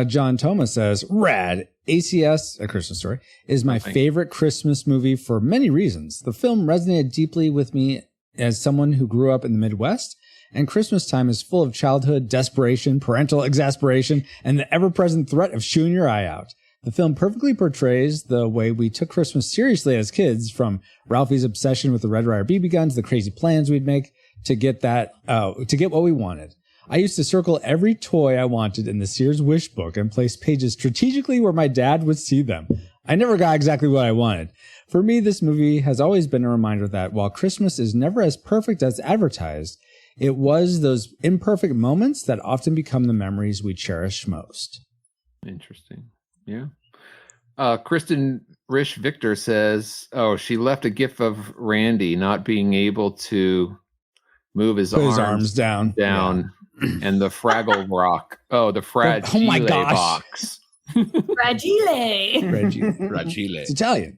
John Thomas says, "Rad. ACS, A Christmas Story, is my favorite Christmas movie for many reasons. The film resonated deeply with me as someone who grew up in the Midwest, and Christmas time is full of childhood desperation, parental exasperation, and the ever-present threat of shooting your eye out. The film perfectly portrays the way we took Christmas seriously as kids, from Ralphie's obsession with the Red Ryder BB guns, the crazy plans we'd make to get what we wanted. I used to circle every toy I wanted in the Sears wish book and place pages strategically where my dad would see them. I never got exactly what I wanted. For me, this movie has always been a reminder that while Christmas is never as perfect as advertised, it was those imperfect moments that often become the memories we cherish most." Interesting. Yeah. Kristen Rish Victor says, "Oh, she left a gif of Randy not being able to move his Put arms, his arms down. and the Fraggle Rock. Oh, the Fragee-lay my gosh. box Fragee-lay. Fragee-lay. It's Italian.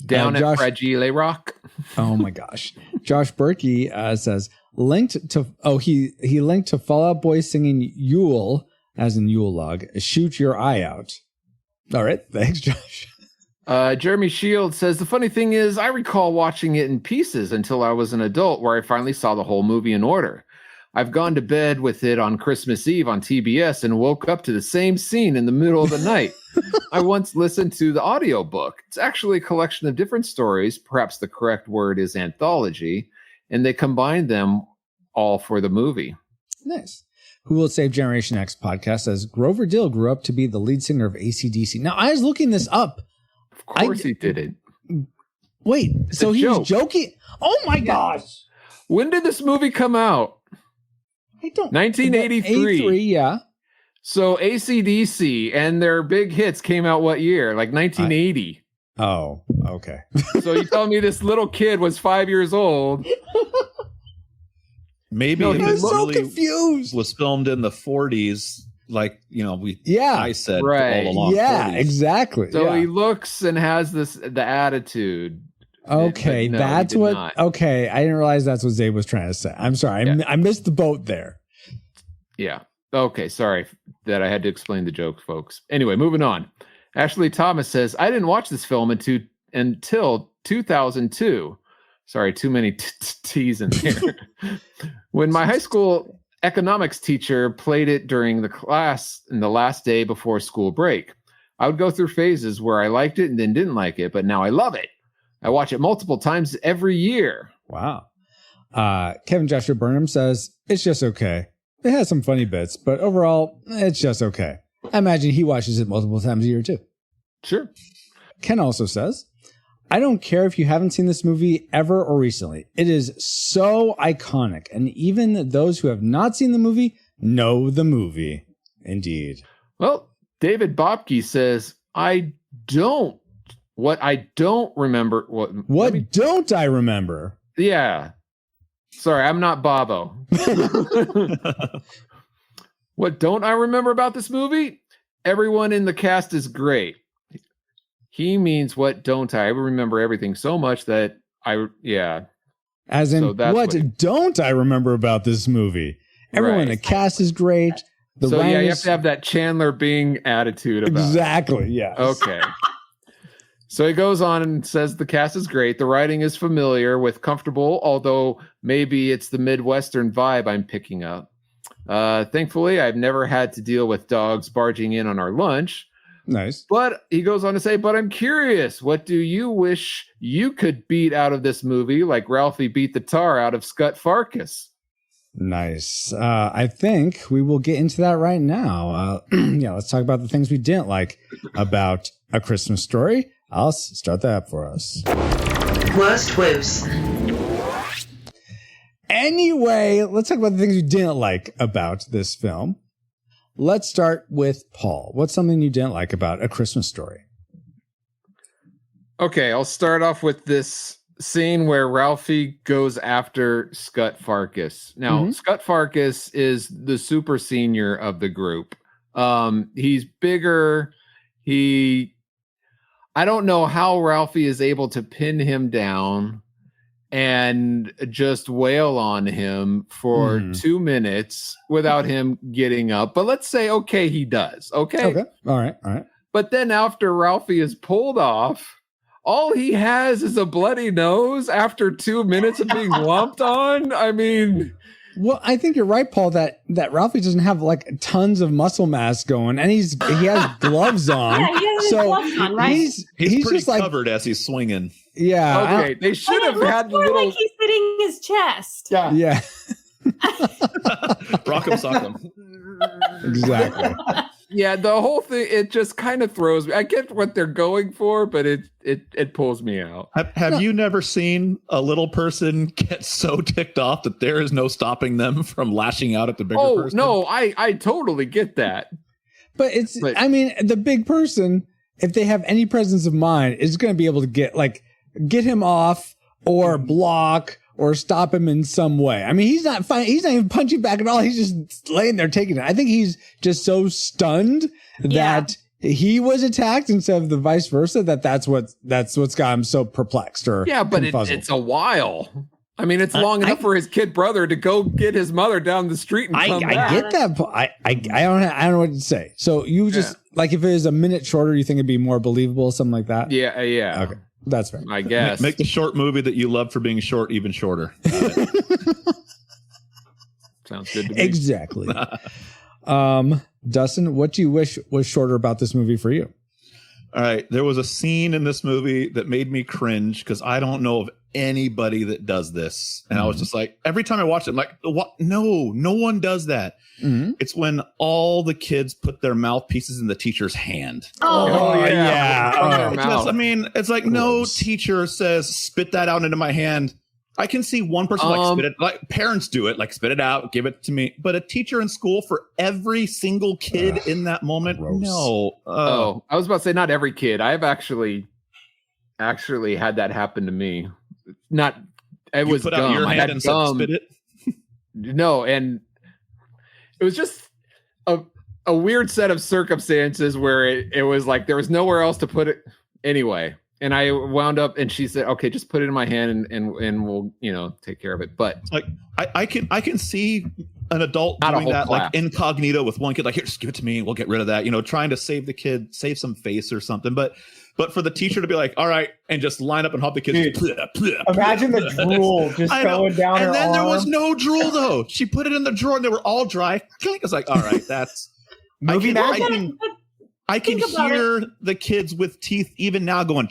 down at Josh- Fragee-lay Rock." Oh my gosh. Josh Berkey says, he linked to Fall Out Boy singing Yule, as in Yule log, "Shoot Your Eye Out." All right. Thanks, Josh. Jeremy Shields says, "The funny thing is, I recall watching it in pieces until I was an adult, where I finally saw the whole movie in order. I've gone to bed with it on Christmas Eve on TBS and woke up to the same scene in the middle of the night. I once listened to the audiobook. It's actually a collection of different stories. Perhaps the correct word is anthology. And they combined them all for the movie. Nice. Who Will Save Generation X podcast says Grover Dill grew up to be the lead singer of AC/DC. Now, I was looking this up. Of course he did it. Wait, It's so a he was joke. joking? Oh my gosh. When did this movie come out? I don't 1983. 83, yeah. So AC/DC and their big hits came out what year? Like 1980. Oh, okay. So you tell me this little kid was 5 years old. Maybe No, if he it was so really confused. was filmed in the 40s, like, you know, I said Right. all along. Yeah, 40s. exactly. So yeah. he looks and has the attitude. Okay, But no, he that's did what. not. Okay, I didn't realize that's what Zabe was trying to say. I'm sorry, I missed the boat there. Yeah. Okay, sorry that I had to explain the joke, folks. Anyway, moving on. Ashley Thomas says, I didn't watch this film until 2002. Sorry, too many T's in there. When my high school economics teacher played it during the class in the last day before school break. I would go through phases where I liked it and then didn't like it, but now I love it. I watch it multiple times every year. Wow. Kevin Joshua Burnham says, it's just okay. It has some funny bits, but overall, it's just okay. I imagine he watches it multiple times a year too. Sure. Ken also says, I don't care if you haven't seen this movie ever or recently. It is so iconic, and even those who have not seen the movie know the movie. Indeed. Well, David Bobke says, what I don't remember. What don't I remember? Yeah. Sorry, I'm not Bobo. What don't I remember about this movie? Everyone in the cast is great. He means what don't I remember everything so much that As in, So that's what don't I remember about this movie? Everyone in the cast is great. The so yeah, you have writers- to have that Chandler Bing attitude about it. Exactly, yes. Okay. So he goes on and says the cast is great. The writing is familiar with comfortable, although maybe it's the Midwestern vibe I'm picking up. Thankfully, I've never had to deal with dogs barging in on our lunch. Nice. But he goes on to say, but I'm curious, what do you wish you could beat out of this movie like Ralphie beat the tar out of Scut Farkus? Nice. I think we will get into that right now. Let's talk about the things we didn't like about A Christmas Story. I'll start that up for us. Worst woes. Anyway, let's talk about the things we didn't like about this film. Let's start with Paul. What's something you didn't like about A Christmas Story? Okay, I'll start off with this scene where Ralphie goes after Scut Farkus. Now, Scut Farkus is the super senior of the group. He's bigger. I don't know how Ralphie is able to pin him down and just wail on him for 2 minutes without him getting up. But let's say, okay, he does. Okay. All right. But then after Ralphie is pulled off, all he has is a bloody nose after 2 minutes of being lumped on. I mean, well, I think you're right, Paul, that Ralphie doesn't have like tons of muscle mass going, and he has gloves on. Yeah, he has his gloves on, right? He's pretty just like covered as he's swinging. Yeah. Okay, they should But it have looks had more little. like he's hitting his chest. Yeah. Rock'em sock'em. Exactly. Yeah, the whole thing, it just kind of throws me. I get what they're going for, but it pulls me out. Have you never seen a little person get so ticked off that there is no stopping them from lashing out at the bigger person? No, I totally get that. But I mean, the big person, if they have any presence of mind, is going to be able to get him off or block or stop him in some way. I mean, he's not even punching back at all. He's just laying there taking it. I think he's just so stunned that he was attacked instead of the vice versa. That's what's got him so perplexed or but it's a while. I mean, it's long enough for his kid brother to go get his mother down the street and come back. I get that. I don't know what to say. So you just like if it was a minute shorter, you think it'd be more believable, something like that. Yeah. Okay. That's fair. I guess. Make the short movie that you love for being short even shorter. Sounds Sounds good to me. Exactly. Dustin, what do you wish was shorter about this movie for you? All right. There was a scene in this movie that made me cringe because I don't know of anybody that does this. And I was just like, every time I watch it, I'm like, what? No one does that. It's when all the kids put their mouthpieces in the teacher's hand. Yeah. I mean, it's like no teacher says, spit that out into my hand. I can see one person spit it, like parents do it, like spit it out, give it to me. But a teacher in school for every single kid in that moment, gross. No. I was about to say not every kid. I've actually had that happen to me. Not it was put gum. out your I hand had and gum. spit it. No, and it was just a weird set of circumstances where it was like there was nowhere else to put it anyway. And I wound up, and she said, "Okay, just put it in my hand, and we'll take care of it." But like I can see an adult doing that class. like incognito with one kid, like here, just give it to me, we'll get rid of that. Trying to save the kid, save some face or something. But for the teacher to be like, all right, and just line up and help the kids. Imagine the drool just going down her And then there was arm. no drool though. She put it in the drawer and they were all dry. I was like, all right, that's movie magic. I can hear the kids with teeth even now going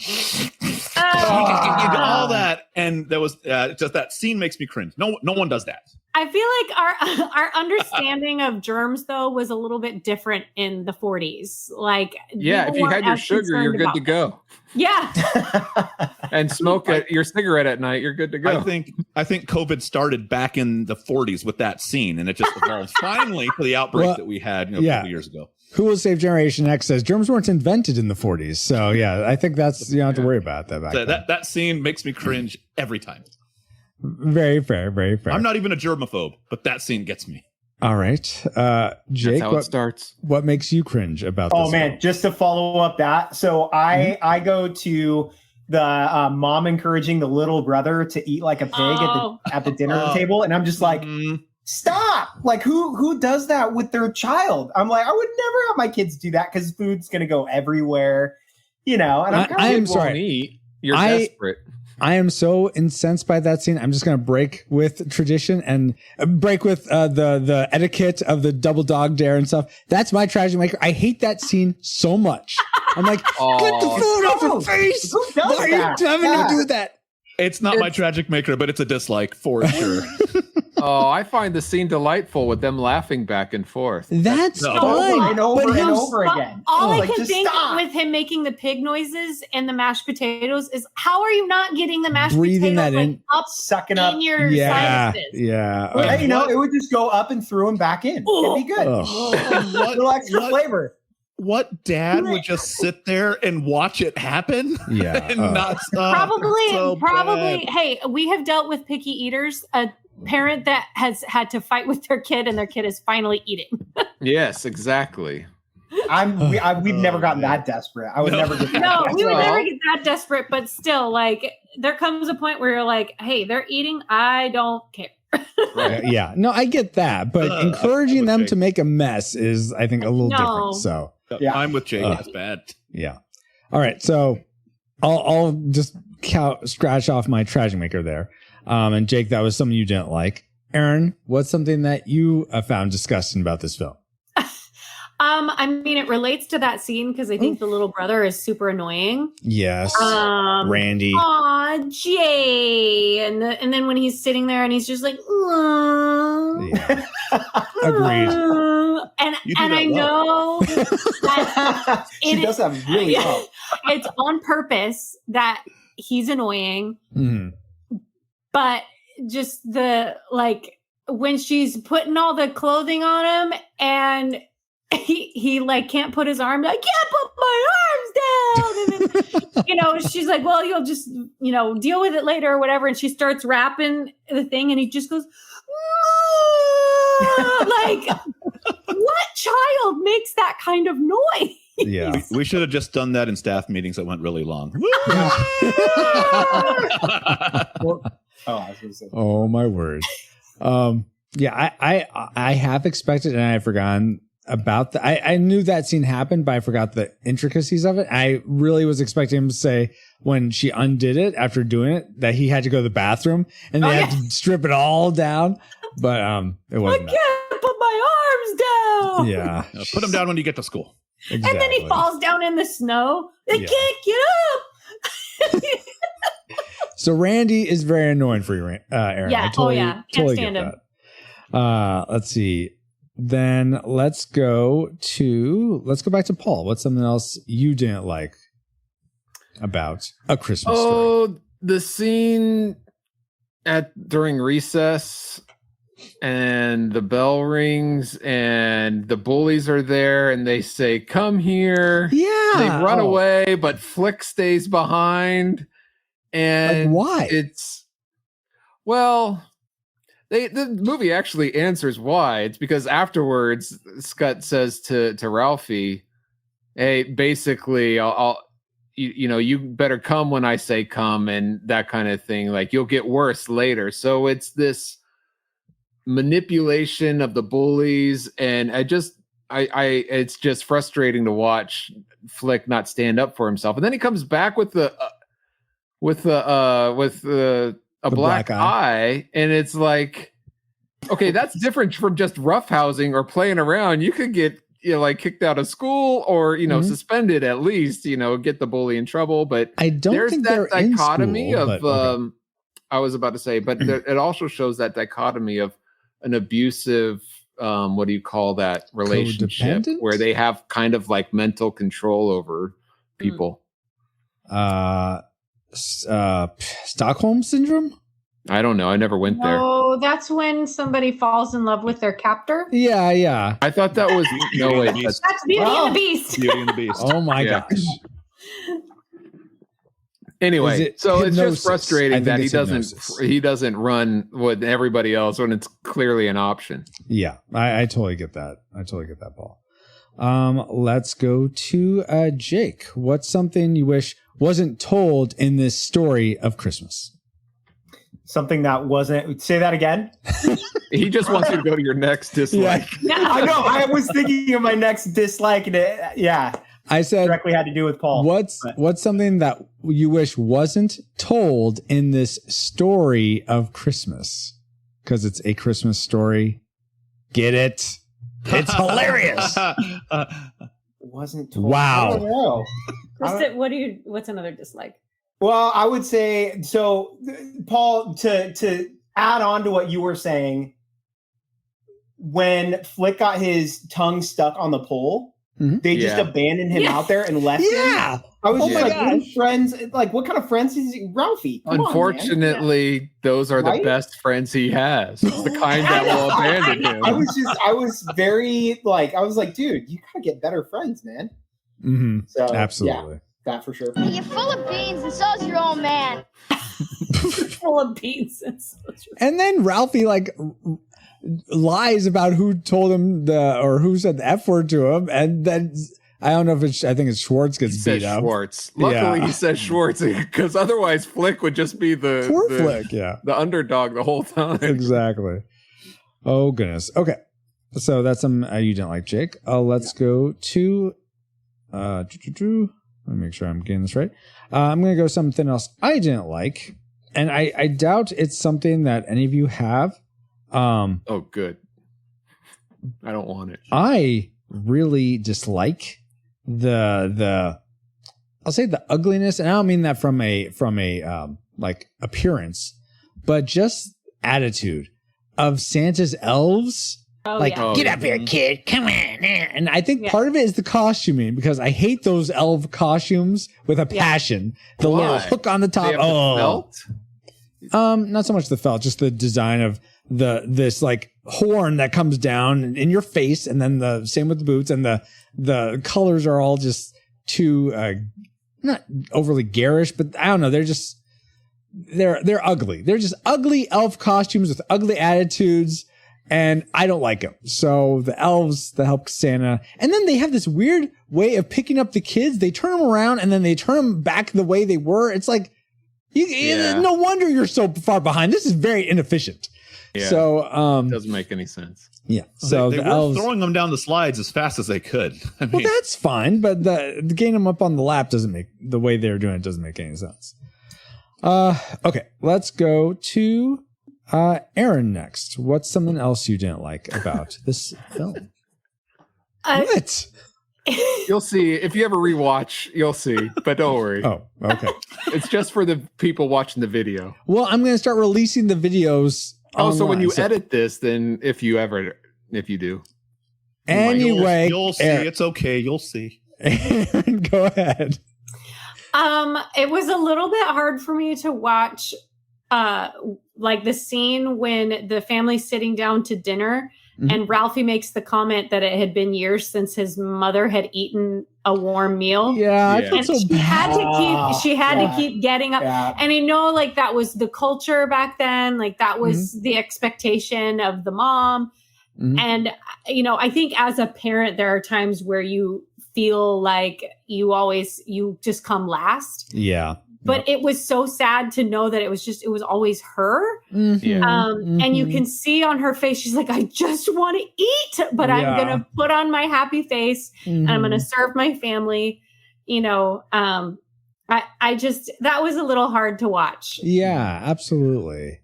all that, and there was just that scene makes me cringe. No one does that. I feel like our understanding of germs though was a little bit different in the 40s. Like, if you had your sugar, you're good to go. Yeah, and smoke your cigarette at night, you're good to go. I think COVID started back in the 40s with that scene, and it just evolved finally to the outbreak that we had a couple years ago. Who Will Save Generation X says germs weren't invented in the 40s. So yeah, I think that's you don't have to worry about that. That scene makes me cringe every time. Very fair, very fair. I'm not even a germaphobe, but that scene gets me. All right, Jake. That's how it starts. What makes you cringe about this? Oh man, just to follow up that. So I go to the mom encouraging the little brother to eat like a pig at the dinner table, and I'm just like. Stop! Like who does that with their child? I'm like, I would never have my kids do that because food's gonna go everywhere, And I am sorry. You're desperate. I am so incensed by that scene. I'm just going to break with tradition and break with the etiquette of the double dog dare and stuff. That's my tragic maker. I hate that scene so much. I'm like, get the food off your face. Why are you having to do that? It's not my tragic maker, but it's a dislike for sure. I find the scene delightful with them laughing back and forth. That's fine. Over again. All I can think with him making the pig noises and the mashed potatoes is how are you not getting the mashed breathing potatoes that in, up, sucking up in your sinuses? Yeah. It would just go up and through and back in. It'd be good. A little extra flavor. What dad would just sit there and watch it happen? Yeah. And not stop? Probably. Hey, we have dealt with picky eaters. A parent that has had to fight with their kid and their kid is finally eating. Yes, exactly. We've never gotten that desperate. I would never get that. No, we would never get that desperate, but still, like, there comes a point where you're like, hey, they're eating. I don't care. Right. Yeah. No, I get that. But encouraging them to make a mess is, I think, a little different. So, yeah, I'm with Jake. That's bad. Yeah. All right. So I'll just scratch off my tragic maker there. And Jake, that was something you didn't like. Aaron, what's something that you found disgusting about this film? I mean, it relates to that scene because I think the little brother is super annoying. Yes. Randy. Aw, Jay. And then when he's sitting there and he's just like, yeah. Agreed. And I know that she does that really well. It's on purpose that he's annoying. Mm-hmm. But just when she's putting all the clothing on him and he like can't put his arm, I can't put my arms down. And then, she's like, well, you'll just, deal with it later or whatever. And she starts rapping the thing and he just goes, like, what child makes that kind of noise? Yeah. We should have just done that in staff meetings that went really long. Oh my word. Yeah, I have expected and I've forgotten about I knew that scene happened, but I forgot the intricacies of it. I really was expecting him to say when she undid it after doing it that he had to go to the bathroom and they had to strip it all down. But it wasn't. I can't put my arms down. Yeah. Put them down when you get to school. Exactly. And then he falls down in the snow. They can't get up. So Randy is very annoying for you, Aaron. Yeah. I totally, Can't totally stand get him. that. Let's see. Then let's go back to Paul. What's something else you didn't like about A Christmas Story? The scene during recess, and the bell rings, and the bullies are there, and they say, "Come here." Yeah. They run away, but Flick stays behind. And why? The movie actually answers why. It's because afterwards, Scott says to Ralphie, "Hey, basically, you better come when I say come," and that kind of thing. Like, you'll get worse later. So it's this manipulation of the bullies, and it's just frustrating to watch Flick not stand up for himself. And then he comes back with a black eye, and it's like, okay, that's different from just roughhousing or playing around. You could get kicked out of school, or suspended at least. Get the bully in trouble. But I don't think that they're dichotomy in school, of. okay. I was about to say, but it also shows that dichotomy of an abusive. What do you call that relationship where they have kind of like mental control over people? Stockholm syndrome? I don't know. I never went there. Oh, that's when somebody falls in love with their captor. Yeah. I thought that was That's Beauty and the Beast. Beauty and the Beast. Oh my gosh. Anyway, it's just frustrating that hypnosis. he doesn't run with everybody else when it's clearly an option. Yeah, I totally get that. Paul. Let's go to Jake. What's something you wish wasn't told in this story of Christmas? Something that wasn't. Say that again. He just wants you to go to your next dislike. Yeah. I know. I was thinking of my next dislike, and I said directly had to do with Paul. What's something that you wish wasn't told in this story of Christmas? Because it's a Christmas story. Get it? It's hilarious. Wasn't told. Wow. I don't know. Krista, what's another dislike? Well, I would say so, Paul. To add on to what you were saying, when Flick got his tongue stuck on the pole, they just abandoned him out there and left him. I was just like, what friends? Like, what kind of friends is he? Ralphie? Come Unfortunately, those are the best friends he has. It's the kind that will abandon him. I was very like, I was like, dude, you gotta get better friends, man. Mm-hmm. So absolutely. Yeah, that for sure. You're full of beans, and so's your old man. Full of beans. And then Ralphie lies about who told him or who said the F word to him, and then I don't know if I think it's Schwartz gets beat up. Schwartz. Luckily, he says Schwartz, because otherwise Flick would just be the Flick, the underdog the whole time. Exactly. Oh goodness. Okay, so that's some you didn't like, Jake. Let's go to let me make sure I'm getting this right. I'm gonna go something else I didn't like, and I doubt it's something that any of you have. Oh, good. I don't want it. I really dislike the I'll say the ugliness, and I don't mean that from a like appearance, but just attitude of Santa's elves. Get up here, kid. Come on. And I think part of it is the costuming, because I hate those elf costumes with a passion. The little hook on the top. Felt? Not so much the felt, just the design of this like horn that comes down in your face, and then the same with the boots, and the colors are all just too not overly garish, but I don't know, they're ugly. They're just ugly elf costumes with ugly attitudes, and I don't like them. So the elves that help Santa, and then they have this weird way of picking up the kids. They turn them around and then they turn them back the way they were. It's like, no wonder you're so far behind. This is very inefficient. Yeah. So doesn't make any sense. Yeah. So they the were elves throwing them down the slides as fast as they could. I mean, well, that's fine, but the getting them up on the lap doesn't make the way they're doing it doesn't make any sense. Okay, let's go to Aaron, next. What's something else you didn't like about this film? What? You'll see. If you ever rewatch, you'll see. But don't worry. Oh, okay. It's just for the people watching the video. Well, I'm going to start releasing the videos. Oh, so when online, you edit this, then if you do. Anyway, you'll see. Aaron, It's okay. You'll see. Aaron, go ahead. It was a little bit hard for me to watch, like the scene when the family's sitting down to dinner and Ralphie makes the comment that it had been years since his mother had eaten a warm meal. Yeah, I felt so she bad. had to keep getting up. Yeah. And I know like that was the culture back then. Like that was the expectation of the mom. And, you know, I think as a parent, there are times where you feel like you just come last. Yeah. But it was so sad to know that it was always her. And you can see on her face, she's like, I just want to eat, but I'm going to put on my happy face and I'm going to serve my family. You know, I just, that was a little hard to watch. Yeah, absolutely.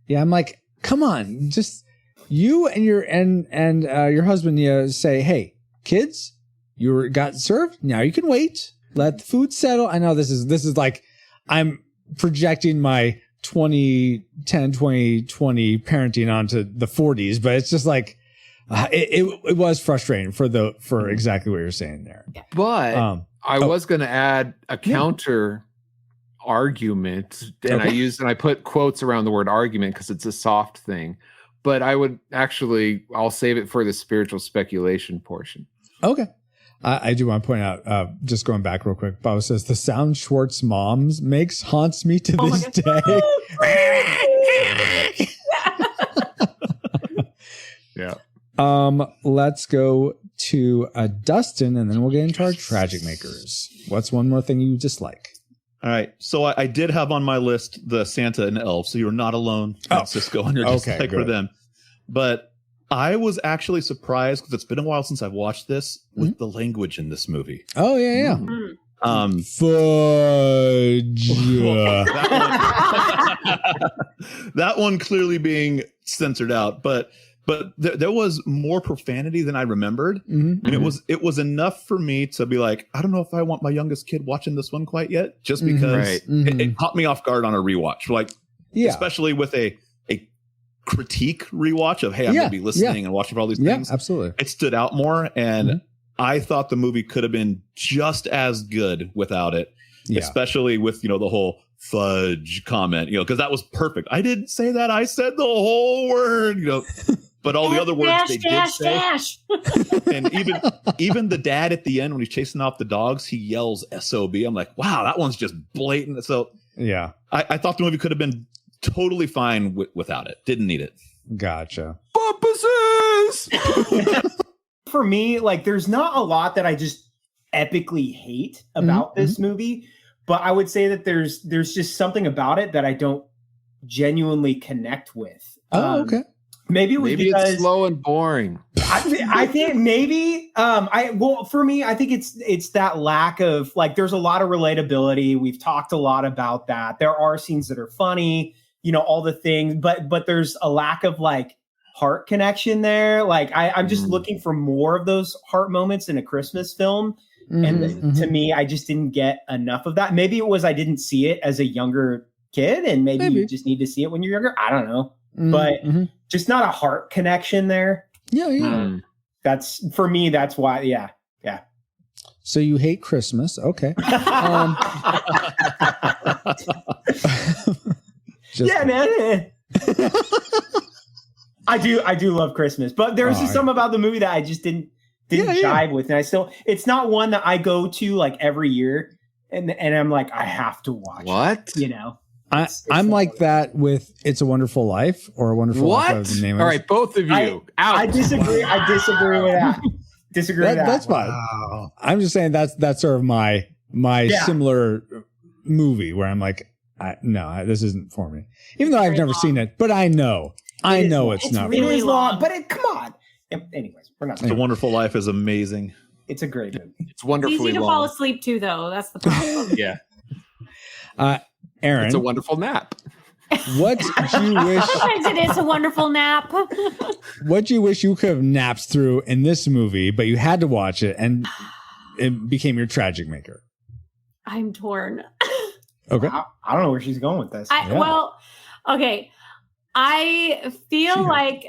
Yeah. I'm like, come on, just you and your husband, say, hey, kids, you got served. Now you can wait. Let the food settle. I know this is like, I'm projecting my 2010, 2020 parenting onto the 40s, but it's just like, it was frustrating for exactly what you're saying there. But I was going to add a counter argument, and I put quotes around the word argument because it's a soft thing, but I'll save it for the spiritual speculation portion. Okay. I do want to point out, just going back real quick, Bob says the sound Schwartz moms makes haunts me to this day. Yeah. Let's go to Dustin, and then we'll get into our tragic makers. What's one more thing you dislike? All right. So I did have on my list the Santa and Elf. So you're not alone, Francisco, on your dislike for them. But I was actually surprised because it's been a while since I've watched this with the language in this movie. Oh, yeah. Fudge. that one clearly being censored out, but there was more profanity than I remembered, and it was enough for me to be like, I don't know if I want my youngest kid watching this one quite yet, just because it caught me off guard on a rewatch, like especially with a critique rewatch of, hey, I'm going to be listening and watching for all these things. Yeah, absolutely. It stood out more, and I thought the movie could have been just as good without it, especially with, the whole fudge comment, because that was perfect. I didn't say that. I said the whole word, but all the other words they did say. And even the dad at the end, when he's chasing off the dogs, he yells SOB. I'm like, wow, that one's just blatant. So yeah, I thought the movie could have been totally fine without it. Didn't need it. Gotcha. For me, like, there's not a lot that I just epically hate about this movie, but I would say that there's just something about it that I don't genuinely connect with. Okay. Maybe because it's slow and boring. I think maybe for me, I think it's that lack of, like, there's a lot of relatability. We've talked a lot about that. There are scenes that are funny, all the things, but there's a lack of, like, heart connection there. Like, I'm just looking for more of those heart moments in a Christmas film. And to me, I just didn't get enough of that. Maybe it was I didn't see it as a younger kid, and maybe you just need to see it when you're younger. I don't know. But just not a heart connection there. Yeah. That's, for me, that's why. Yeah. So you hate Christmas. Okay. Yeah, man. I do love Christmas, but there's just something about the movie that I just didn't jive with. And it's not one that I go to like every year and I'm like, I have to watch it, I'm like that with It's a Wonderful Life or A Wonderful Life. Of the name All right, both of you. I disagree. I disagrry with that. With that. That's fine. Wow. I'm just saying that's sort of my similar movie where I'm like, no, this isn't for me. Even though I've never seen it, but I know it's not. It is long, but come on. Anyways, we're not. It's a Wonderful Life is amazing. It's a great movie. It's wonderfully easy to long. fall asleep to, though. That's the problem. Yeah. Aaron, it's a wonderful nap. What do you wish? Sometimes it is a wonderful nap. What do you wish you could have napped through in this movie, but you had to watch it and it became your tragic maker? I'm torn. Okay. I don't know where she's going with this. Well, okay. I feel like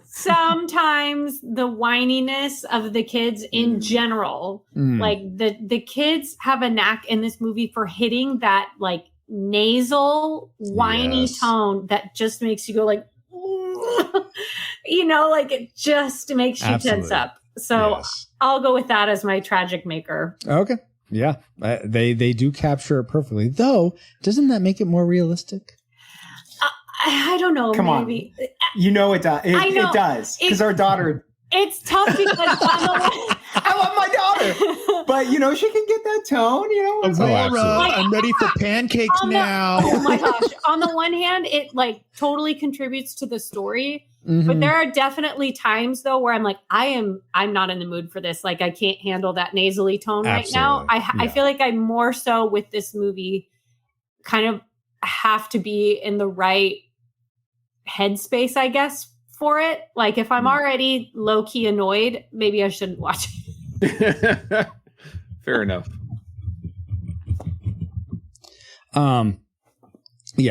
sometimes the whininess of the kids in general, like the kids have a knack in this movie for hitting that like nasal whiny tone that just makes you go like, like it just makes you tense up. So I'll go with that as my tragic maker. Okay. Yeah. They do capture it perfectly. Though, doesn't that make it more realistic? I don't know. Come maybe. on. You know it does. It does. Because our daughter. It's tough because I love my daughter. But, she can get that tone. I'm ready for pancakes now. Oh, my gosh. On the one hand, it like totally contributes to the story. Mm-hmm. But there are definitely times, though, where I'm like, I'm not in the mood for this. Like, I can't handle that nasally tone right now. I feel like I'm more so with this movie kind of have to be in the right headspace, I guess, for it. Like if I'm already low-key annoyed, maybe I shouldn't watch it. Fair enough. Yeah,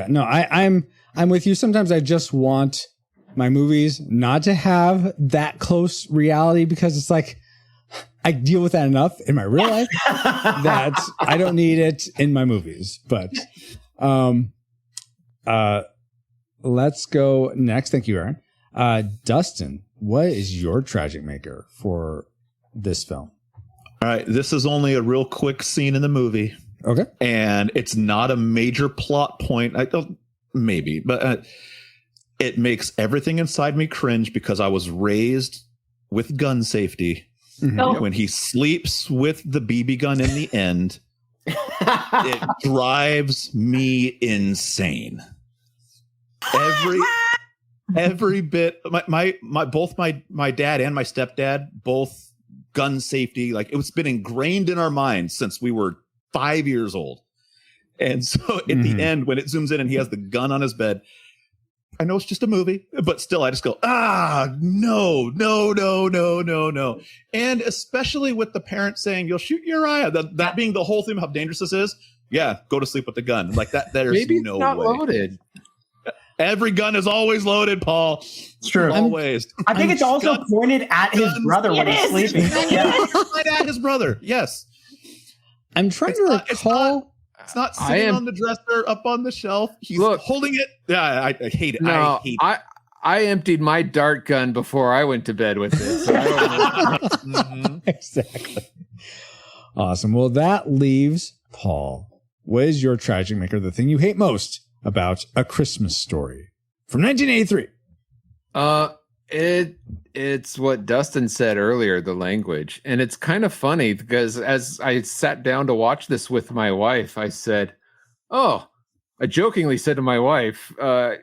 no, I'm with you. Sometimes I just want my movies not to have that close reality because it's like I deal with that enough in my real life that I don't need it in my movies. But let's go next. Thank you, Aaron. Dustin, what is your tragic maker for this film? All right, this is only a real quick scene in the movie. Okay. And it's not a major plot point. I don't, maybe, but it makes everything inside me cringe because I was raised with gun safety. Mm-hmm. When he sleeps with the BB gun in the end, it drives me insane. Every bit, both my dad and my stepdad, both gun safety, like it's been ingrained in our minds since we were 5 years old. And so at the end, when it zooms in and he has the gun on his bed, I know it's just a movie, but still I just go, no. And especially with the parents saying, you'll shoot your eye out, that being the whole thing of how dangerous this is. Yeah, go to sleep with the gun. Like that, there's Maybe no it's not way. Loaded. Every gun is always loaded, Paul. It's true. Always. I think it's also pointed at his brother when he's sleeping. Right at his brother. Yes. I'm trying to recall. It's not sitting on the dresser up on the shelf. He's holding it. Yeah, I hate it. No, I hate it. I emptied my dart gun before I went to bed with it. So I don't know. Exactly. Awesome. Well, that leaves Paul. What is your tragic maker? The thing you hate most about A Christmas Story from 1983? It's what Dustin said earlier, the language. And it's kind of funny because as I sat down to watch this with my wife, I said, I jokingly said to my wife, one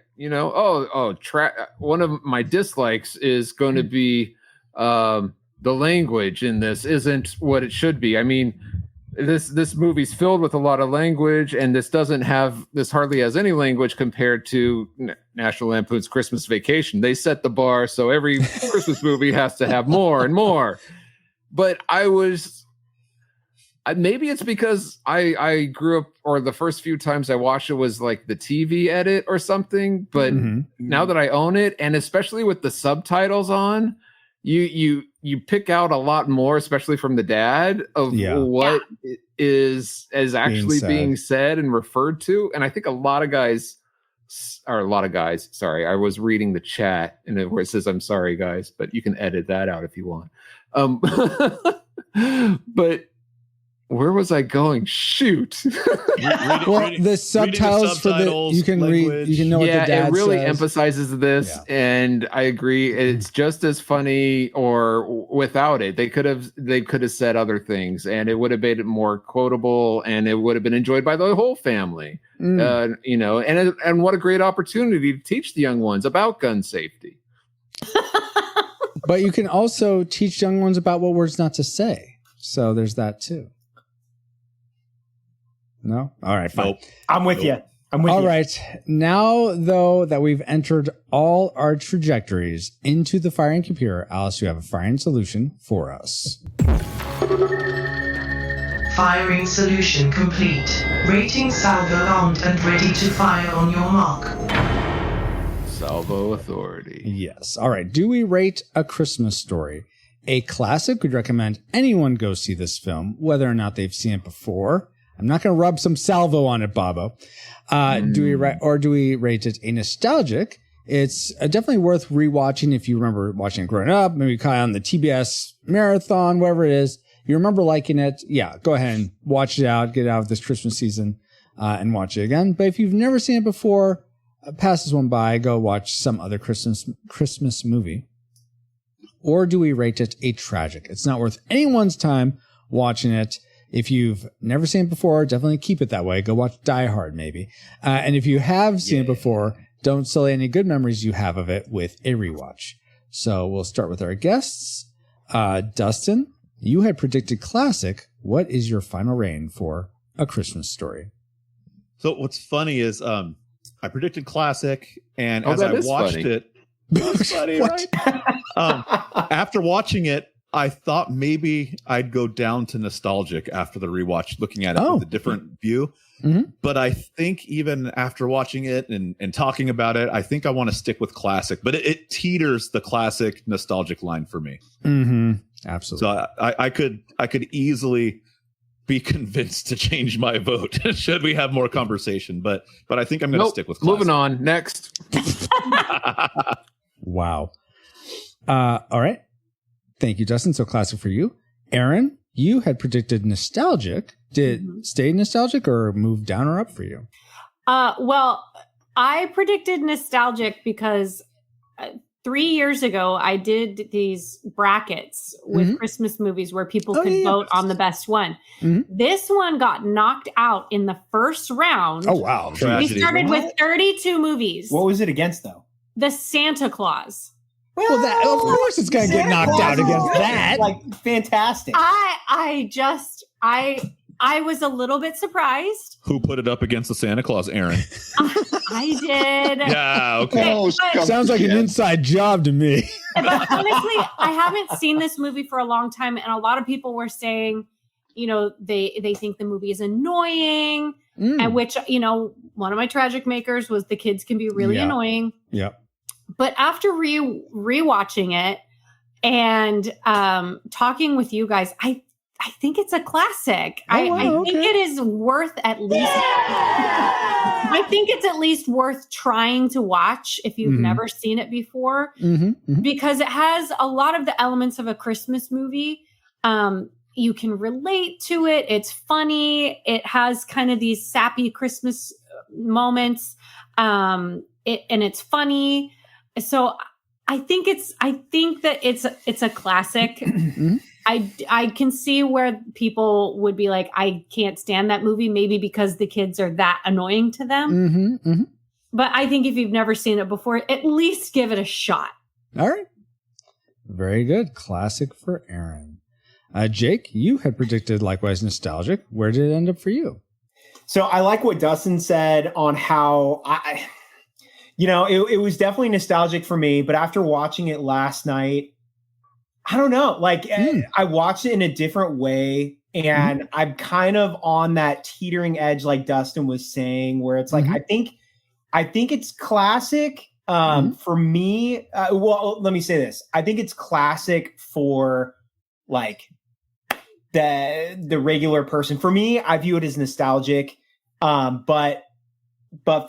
of my dislikes is going to be the language in this isn't what it should be. I mean, this movie's filled with a lot of language, and this hardly has any language compared to National Lampoon's Christmas Vacation. They set the bar so every Christmas movie has to have more and more. But maybe it's because I grew up, or the first few times I watched it was like the TV edit or something. But now that I own it, and especially with the subtitles on, you pick out a lot more, especially from the dad, of what is actually being said and referred to. And I think a lot of guys, sorry, I was reading the chat and where it says, I'm sorry, guys, but you can edit that out if you want. But where was I going? Shoot. The subtitles for the you can read, you can know what the dad it really says. Emphasizes this, and I agree. It's just as funny, or without it, they could have said other things, and it would have made it more quotable, and it would have been enjoyed by the whole family. And what a great opportunity to teach the young ones about gun safety. But you can also teach young ones about what words not to say. So there's that too. No? All right, fine. I'm with you. I'm with All you. right. Now, though, that we've entered all our trajectories into the firing computer, Alice, you have a firing solution for us. Firing solution complete. Rating salvo armed and ready to fire on your mark. Salvo authority. Yes. All right. Do we rate A Christmas Story a classic? We'd recommend anyone go see this film, whether or not they've seen it before. I'm not going to rub some salvo on it, Bobo. Do we rate it a nostalgic? It's definitely worth rewatching if you remember watching it growing up. Maybe caught on the TBS marathon, whatever it is. You remember liking it? Yeah, go ahead and watch it out. Get it out of this Christmas season and watch it again. But if you've never seen it before, pass this one by. Go watch some other Christmas movie. Or do we rate it a tragic? It's not worth anyone's time watching it. If you've never seen it before, definitely keep it that way. Go watch Die Hard, maybe. And if you have seen it before, don't sully any good memories you have of it with a rewatch. So we'll start with our guests. Dustin, you had predicted classic. What is your final rating for A Christmas Story? So what's funny is I predicted classic, and as that I is watched funny. it, it's funny, right? After watching it, I thought maybe I'd go down to nostalgic after the rewatch, looking at it with a different view. Mm-hmm. But I think even after watching it and talking about it, I think I want to stick with classic. But it teeters the classic nostalgic line for me. Mm-hmm. Absolutely. So I could easily be convinced to change my vote should we have more conversation. But I think I'm going to stick with classic. Moving on. Next. Wow. All right. Thank you, Dustin. So classic for you. Aaron, you had predicted nostalgic. Did stay nostalgic or move down or up for you? Well, I predicted nostalgic because 3 years ago, I did these brackets with Christmas movies where people could vote on the best one. This one got knocked out in the first round. Oh, wow. We started with 32 movies. What was it against, though? The Santa Claus. Well, that, of course it's going to get knocked out against that. Like, fantastic. I was a little bit surprised. Who put it up against the Santa Claus, Aaron? I did. Yeah, okay. Sounds like an inside job to me. But honestly, I haven't seen this movie for a long time, and a lot of people were saying, they think the movie is annoying, and which, one of my tragic makers was the kids can be really annoying. Yeah. But after rewatching it and talking with you guys, I think it's a classic. I think it is worth at least. I think it's at least worth trying to watch if you've never seen it before, because it has a lot of the elements of a Christmas movie. You can relate to it. It's funny. It has kind of these sappy Christmas moments, and it's funny. So I think that it's a classic. I can see where people would be like, I can't stand that movie, maybe because the kids are that annoying to them. But I think if you've never seen it before, at least give it a shot. All right. Very good. Classic for Aaron. Jake, you had predicted likewise nostalgic. Where did it end up for you? So I like what Dustin said on how it was definitely nostalgic for me, but after watching it last night, I don't know, I watched it in a different way, and I'm kind of on that teetering edge, like Dustin was saying, where it's like, I think it's classic for me. Well, let me say this. I think it's classic for like the regular person. For me, I view it as nostalgic. But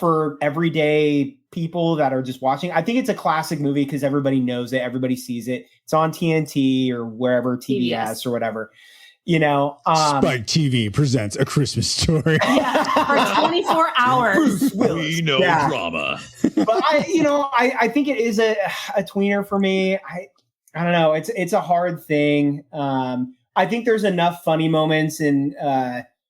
for everyday people that are just watching, I think it's a classic movie because everybody knows it, everybody sees it. It's on TNT or wherever, TBS or whatever. Spike TV presents A Christmas Story. For 24 hours. Bruce Willis. We know drama. But I think it is a tweener for me. I don't know. It's a hard thing. I think there's enough funny moments and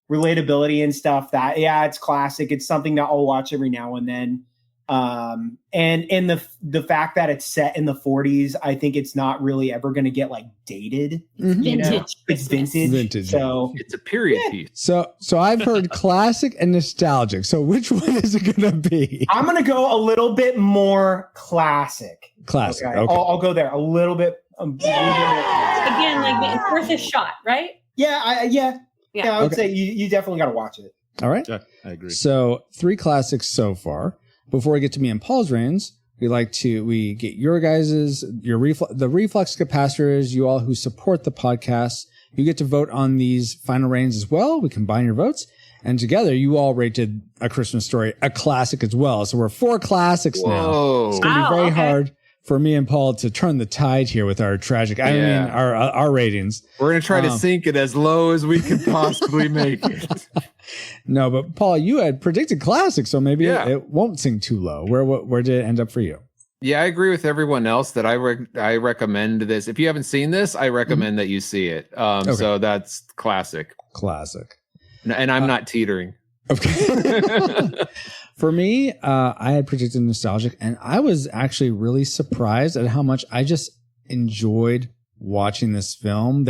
relatability and stuff that it's classic. It's something that I'll watch every now and then. And the fact that it's set in the 40s, I think it's not really ever going to get like dated. Vintage. It's vintage. So it's a period piece. So I've heard classic and nostalgic. So which one is it going to be? I'm going to go a little bit more classic. Classic. Okay. I'll go there a little bit. Again, like it's worth a shot, right? Yeah. I would say you definitely got to watch it. All right. Yeah, I agree. So 3 classics so far. Before we get to me and Paul's reigns, we get your guys's, the reflux capacitors, you all who support the podcast. You get to vote on these final reigns as well. We combine your votes. And together, you all rated A Christmas Story a classic as well. So we're 4 classics now. It's going to be very hard for me and Paul to turn the tide here with our tragic, our ratings. We're going to try to sink it as low as we can possibly make it. No, but Paul, you had predicted classic, so maybe it won't sink too low. Where did it end up for you? Yeah, I agree with everyone else that I recommend this. If you haven't seen this, I recommend that you see it. So that's classic. Classic. And I'm not teetering. Okay. For me, I had predicted nostalgic, and I was actually really surprised at how much I just enjoyed watching this film.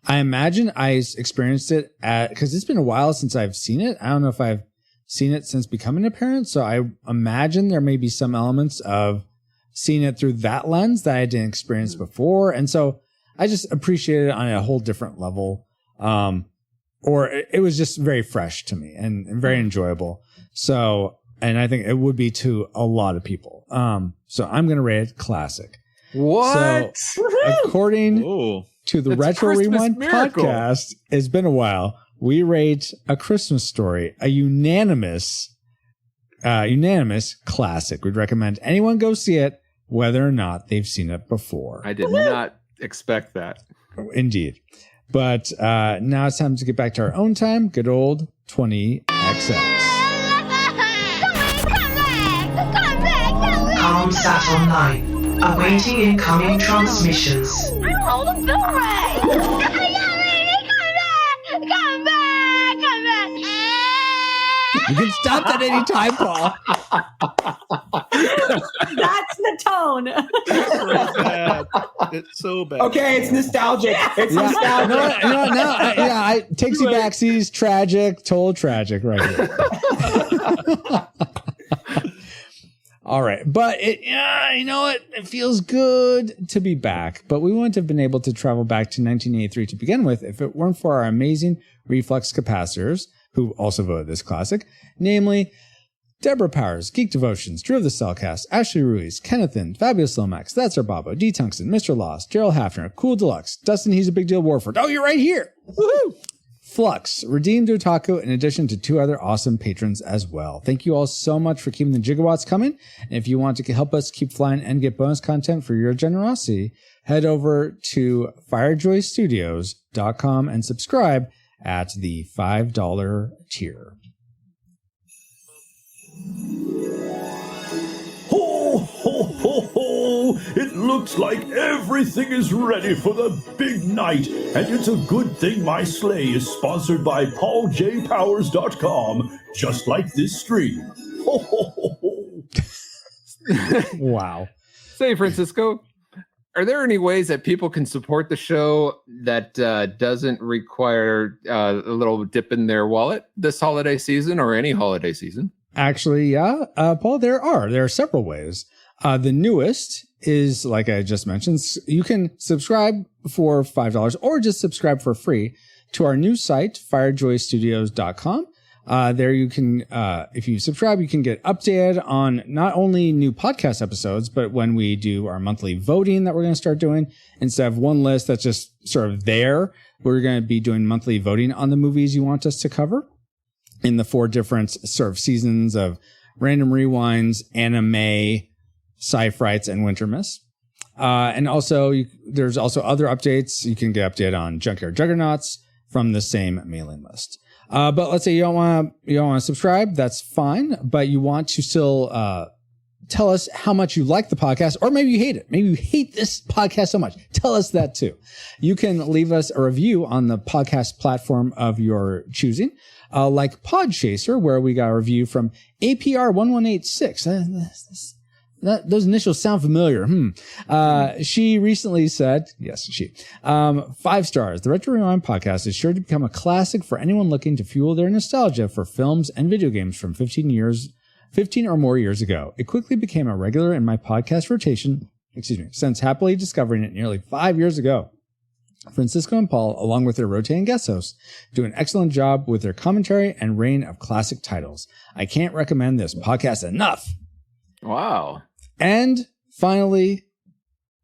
I imagine I experienced it because it's been a while since I've seen it. I don't know if I've seen it since becoming a parent. So I imagine there may be some elements of seeing it through that lens that I didn't experience before. And so I just appreciated it on a whole different level. Or it was just very fresh to me and very enjoyable. So, and I think it would be to a lot of people. So I'm going to rate it classic. What? So, according to the Retro Rewind podcast, it's been a while. We rate A Christmas Story a unanimous classic. We'd recommend anyone go see it, whether or not they've seen it before. I did not expect that. Indeed. But now it's time to get back to our own time. Good old 20XX. Calm sat online, awaiting incoming transmissions. Hold the bill right. Come back. You can stop at any time, Paul. That's the tone. It's so bad. It's so bad. Okay, it's nostalgic. It's nostalgic. It takes you back. Sees tragic, total tragic right here. All right. But it feels good to be back. But we wouldn't have been able to travel back to 1983 to begin with if it weren't for our amazing reflux capacitors, who also voted this classic, namely Deborah Powers, Geek Devotions, Drew of the Cellcast, Ashley Ruiz, Kennethan, Fabulous Lomax, That's Our Babo, D. Tungsten, Mr. Lost, Gerald Hafner, Cool Deluxe, Dustin He's a Big Deal Warford. Oh, you're right here. Woohoo! Flux, Redeemed Otaku, in addition to 2 other awesome patrons as well. Thank you all so much for keeping the gigawatts coming. And if you want to help us keep flying and get bonus content for your generosity, head over to firejoystudios.com and subscribe at the $5 tier. Ho, ho, ho, ho! It looks like everything is ready for the big night, and it's a good thing my sleigh is sponsored by pauljpowers.com, just like this stream. Ho, ho, ho, ho! Wow. Say, Francisco, are there any ways that people can support the show that doesn't require a little dip in their wallet this holiday season or any holiday season? Actually, yeah. Paul, there are several ways. The newest is, like I just mentioned, you can subscribe for $5 or just subscribe for free to our new site, firejoystudios.com. There you can, if you subscribe, you can get updated on not only new podcast episodes, but when we do our monthly voting that we're going to start doing, instead of one list that's just sort of there, we're going to be doing monthly voting on the movies you want us to cover in the 4 different sort of seasons of Random Rewinds, Anime, Sci-Frights, and Wintermas. And also, there's also other updates. You can get updated on Junkyard Juggernauts from the same mailing list. But let's say you don't want to subscribe. That's fine. But you want to still tell us how much you like the podcast, or maybe you hate it. Maybe you hate this podcast so much. Tell us that too. You can leave us a review on the podcast platform of your choosing. like Podchaser, where we got a review from APR 1186. Those initials sound familiar. She recently said, 5 stars. The Retro Rewind podcast is sure to become a classic for anyone looking to fuel their nostalgia for films and video games from 15 or more years ago. It quickly became a regular in my podcast rotation, since happily discovering it nearly 5 years ago. Francisco and Paul, along with their rotating guest hosts, do an excellent job with their commentary and reign of classic titles. I can't recommend this podcast enough. Wow. And finally,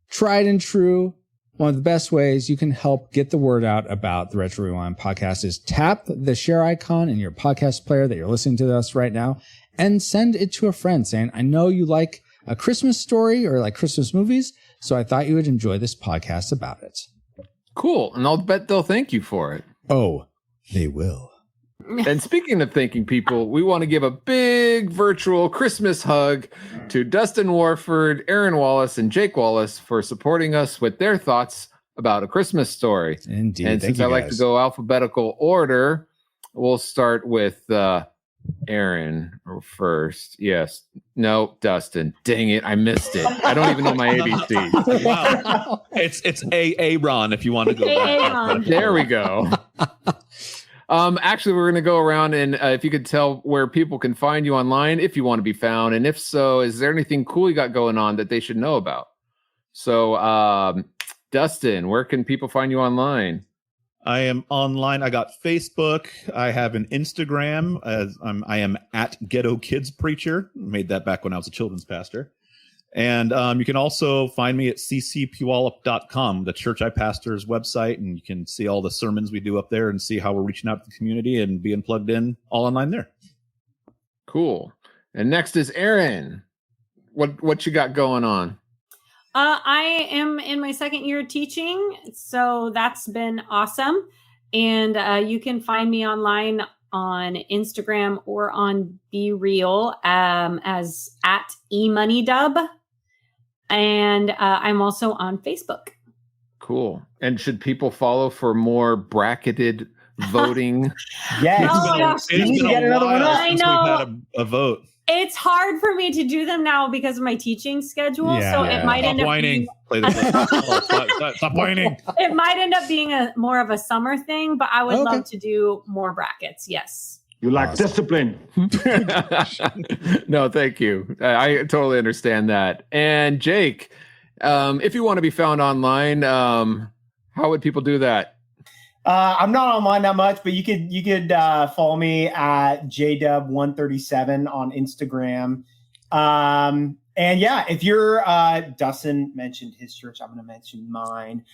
tried and true, one of the best ways you can help get the word out about the Retro Rewind podcast is tap the share icon in your podcast player that you're listening to us right now and send it to a friend saying, I know you like A Christmas Story or like Christmas movies, so I thought you would enjoy this podcast about it. Cool. And I'll bet they'll thank you for it. Oh, they will. And speaking of thanking people, we want to give a big virtual Christmas hug to Dustin Warford, Aaron Wallace, and Jake Wallace for supporting us with their thoughts about A Christmas Story. Indeed. And since I like to go alphabetical order, we'll start with Aaron first. Yes. No, Dustin. Dang it. I missed it. I don't even know my ABC. Wow. It's Aaron if you want to go back. There we go. Actually, we're going to go around and if you could tell where people can find you online, if you want to be found. And if so, is there anything cool you got going on that they should know about? So, Dustin, where can people find you online? I am online. I got Facebook. I have an Instagram. I am at Ghetto Kids Preacher. Made that back when I was a children's pastor. And you can also find me at ccpuyallup.com, the church I pastor's website, and you can see all the sermons we do up there and see how we're reaching out to the community and being plugged in all online there. Cool. And next is Aaron. What you got going on? I am in my second year teaching, so that's been awesome. And you can find me online on Instagram or on Be Real as at eMoneyDub. And I'm also on Facebook. Cool. And should people follow for more bracketed voting? Yes. It's been get another one up. I since know. we've had a vote. It's hard for me to do them now because of my teaching schedule. So it might end up being, Stop whining. it might end up being more of a summer thing, but I would love to do more brackets. Yes. You lack discipline. No, thank you. I totally understand that. And Jake, if you want to be found online, how would people do that? I'm not online that much, but you could follow me at JDub137 on Instagram. And yeah, if you're Dustin mentioned his church, I'm going to mention mine.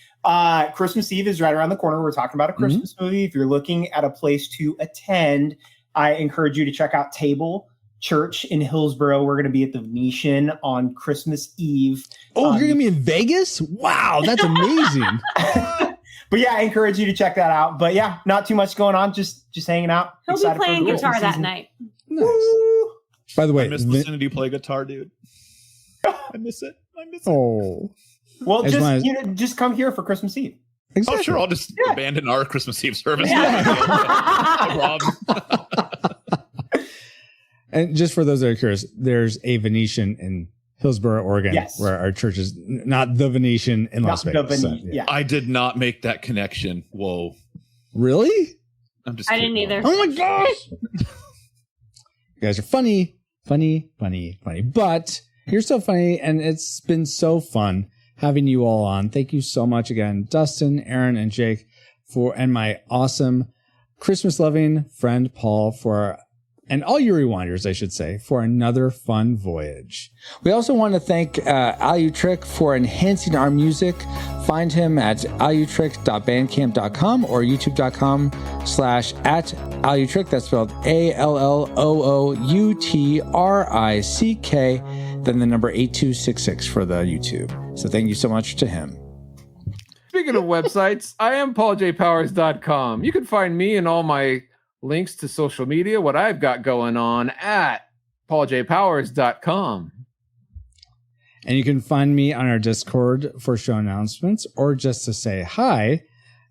Christmas Eve is right around the corner. We're talking about a Christmas movie. If you're looking at a place to attend, I encourage you to check out Table Church in Hillsborough. We're going to be at the Venetian on Christmas Eve. Oh, you're going to be in Vegas? Wow, that's amazing. But yeah, I encourage you to check that out. But yeah, not too much going on. Just hanging out. He'll be playing guitar that night. Nice. By the way, I miss listening to you play guitar, dude. I miss it. Oh. Well, just come here for Christmas Eve. Exactly. Oh, sure. I'll just abandon our Christmas Eve service. No problem. And just for those that are curious, there's a Venetian in Hillsborough, Oregon, where our church is not the Venetian in Las Vegas. I did not make that connection. Whoa. Really? I didn't either. Oh my gosh. You guys are funny. But you're so funny, and it's been so fun having you all on. Thank you so much again, Dustin, Aaron, and Jake, and my awesome Christmas-loving friend Paul and all you rewinders, I should say, for another fun voyage. We also want to thank Alutrick for enhancing our music. Find him at alutrick.bandcamp.com or youtube.com/@Alutrick. That's spelled ALLOOUTRICK, then the number 8266 for the YouTube. So thank you so much to him. Speaking of websites, I am pauljpowers.com. You can find me and all my links to social media, what I've got going on at pauljpowers.com. And you can find me on our Discord for show announcements or just to say hi.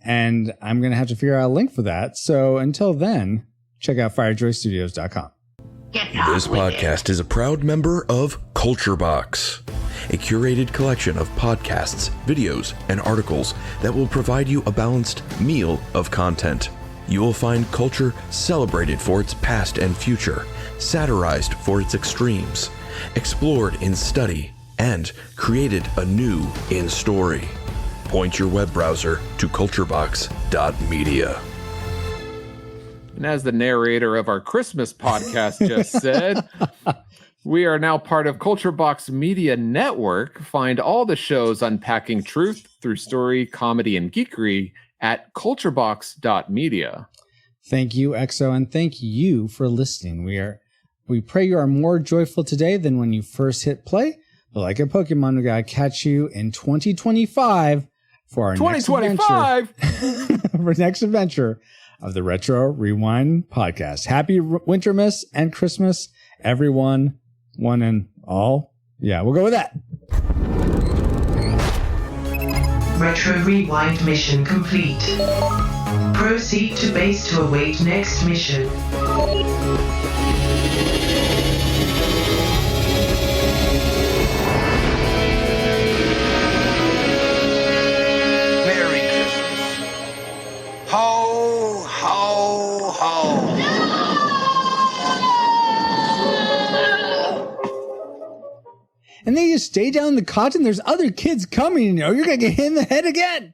And I'm going to have to figure out a link for that. So until then, check out firejoystudios.com. This podcast is a proud member of Culture Box, a curated collection of podcasts, videos, and articles that will provide you a balanced meal of content. You will find culture celebrated for its past and future, satirized for its extremes, explored in study, and created anew in story. Point your web browser to culturebox.media. And as the narrator of our Christmas podcast just said, we are now part of Culture Box Media Network. Find all the shows unpacking truth through story, comedy, and geekery at culturebox.media. Thank you, EXO, and thank you for listening. We pray you are more joyful today than when you first hit play. But like a Pokemon, we gotta catch you in 2025 for our next adventure of the Retro Rewind podcast. Happy Wintermas and Christmas, everyone, one and all. Yeah, we'll go with that. Retro Rewind mission complete. Proceed to base to await next mission. Merry Christmas. Ho, ho, ho. And then you stay down in the cot and there's other kids coming, you're going to get hit in the head again.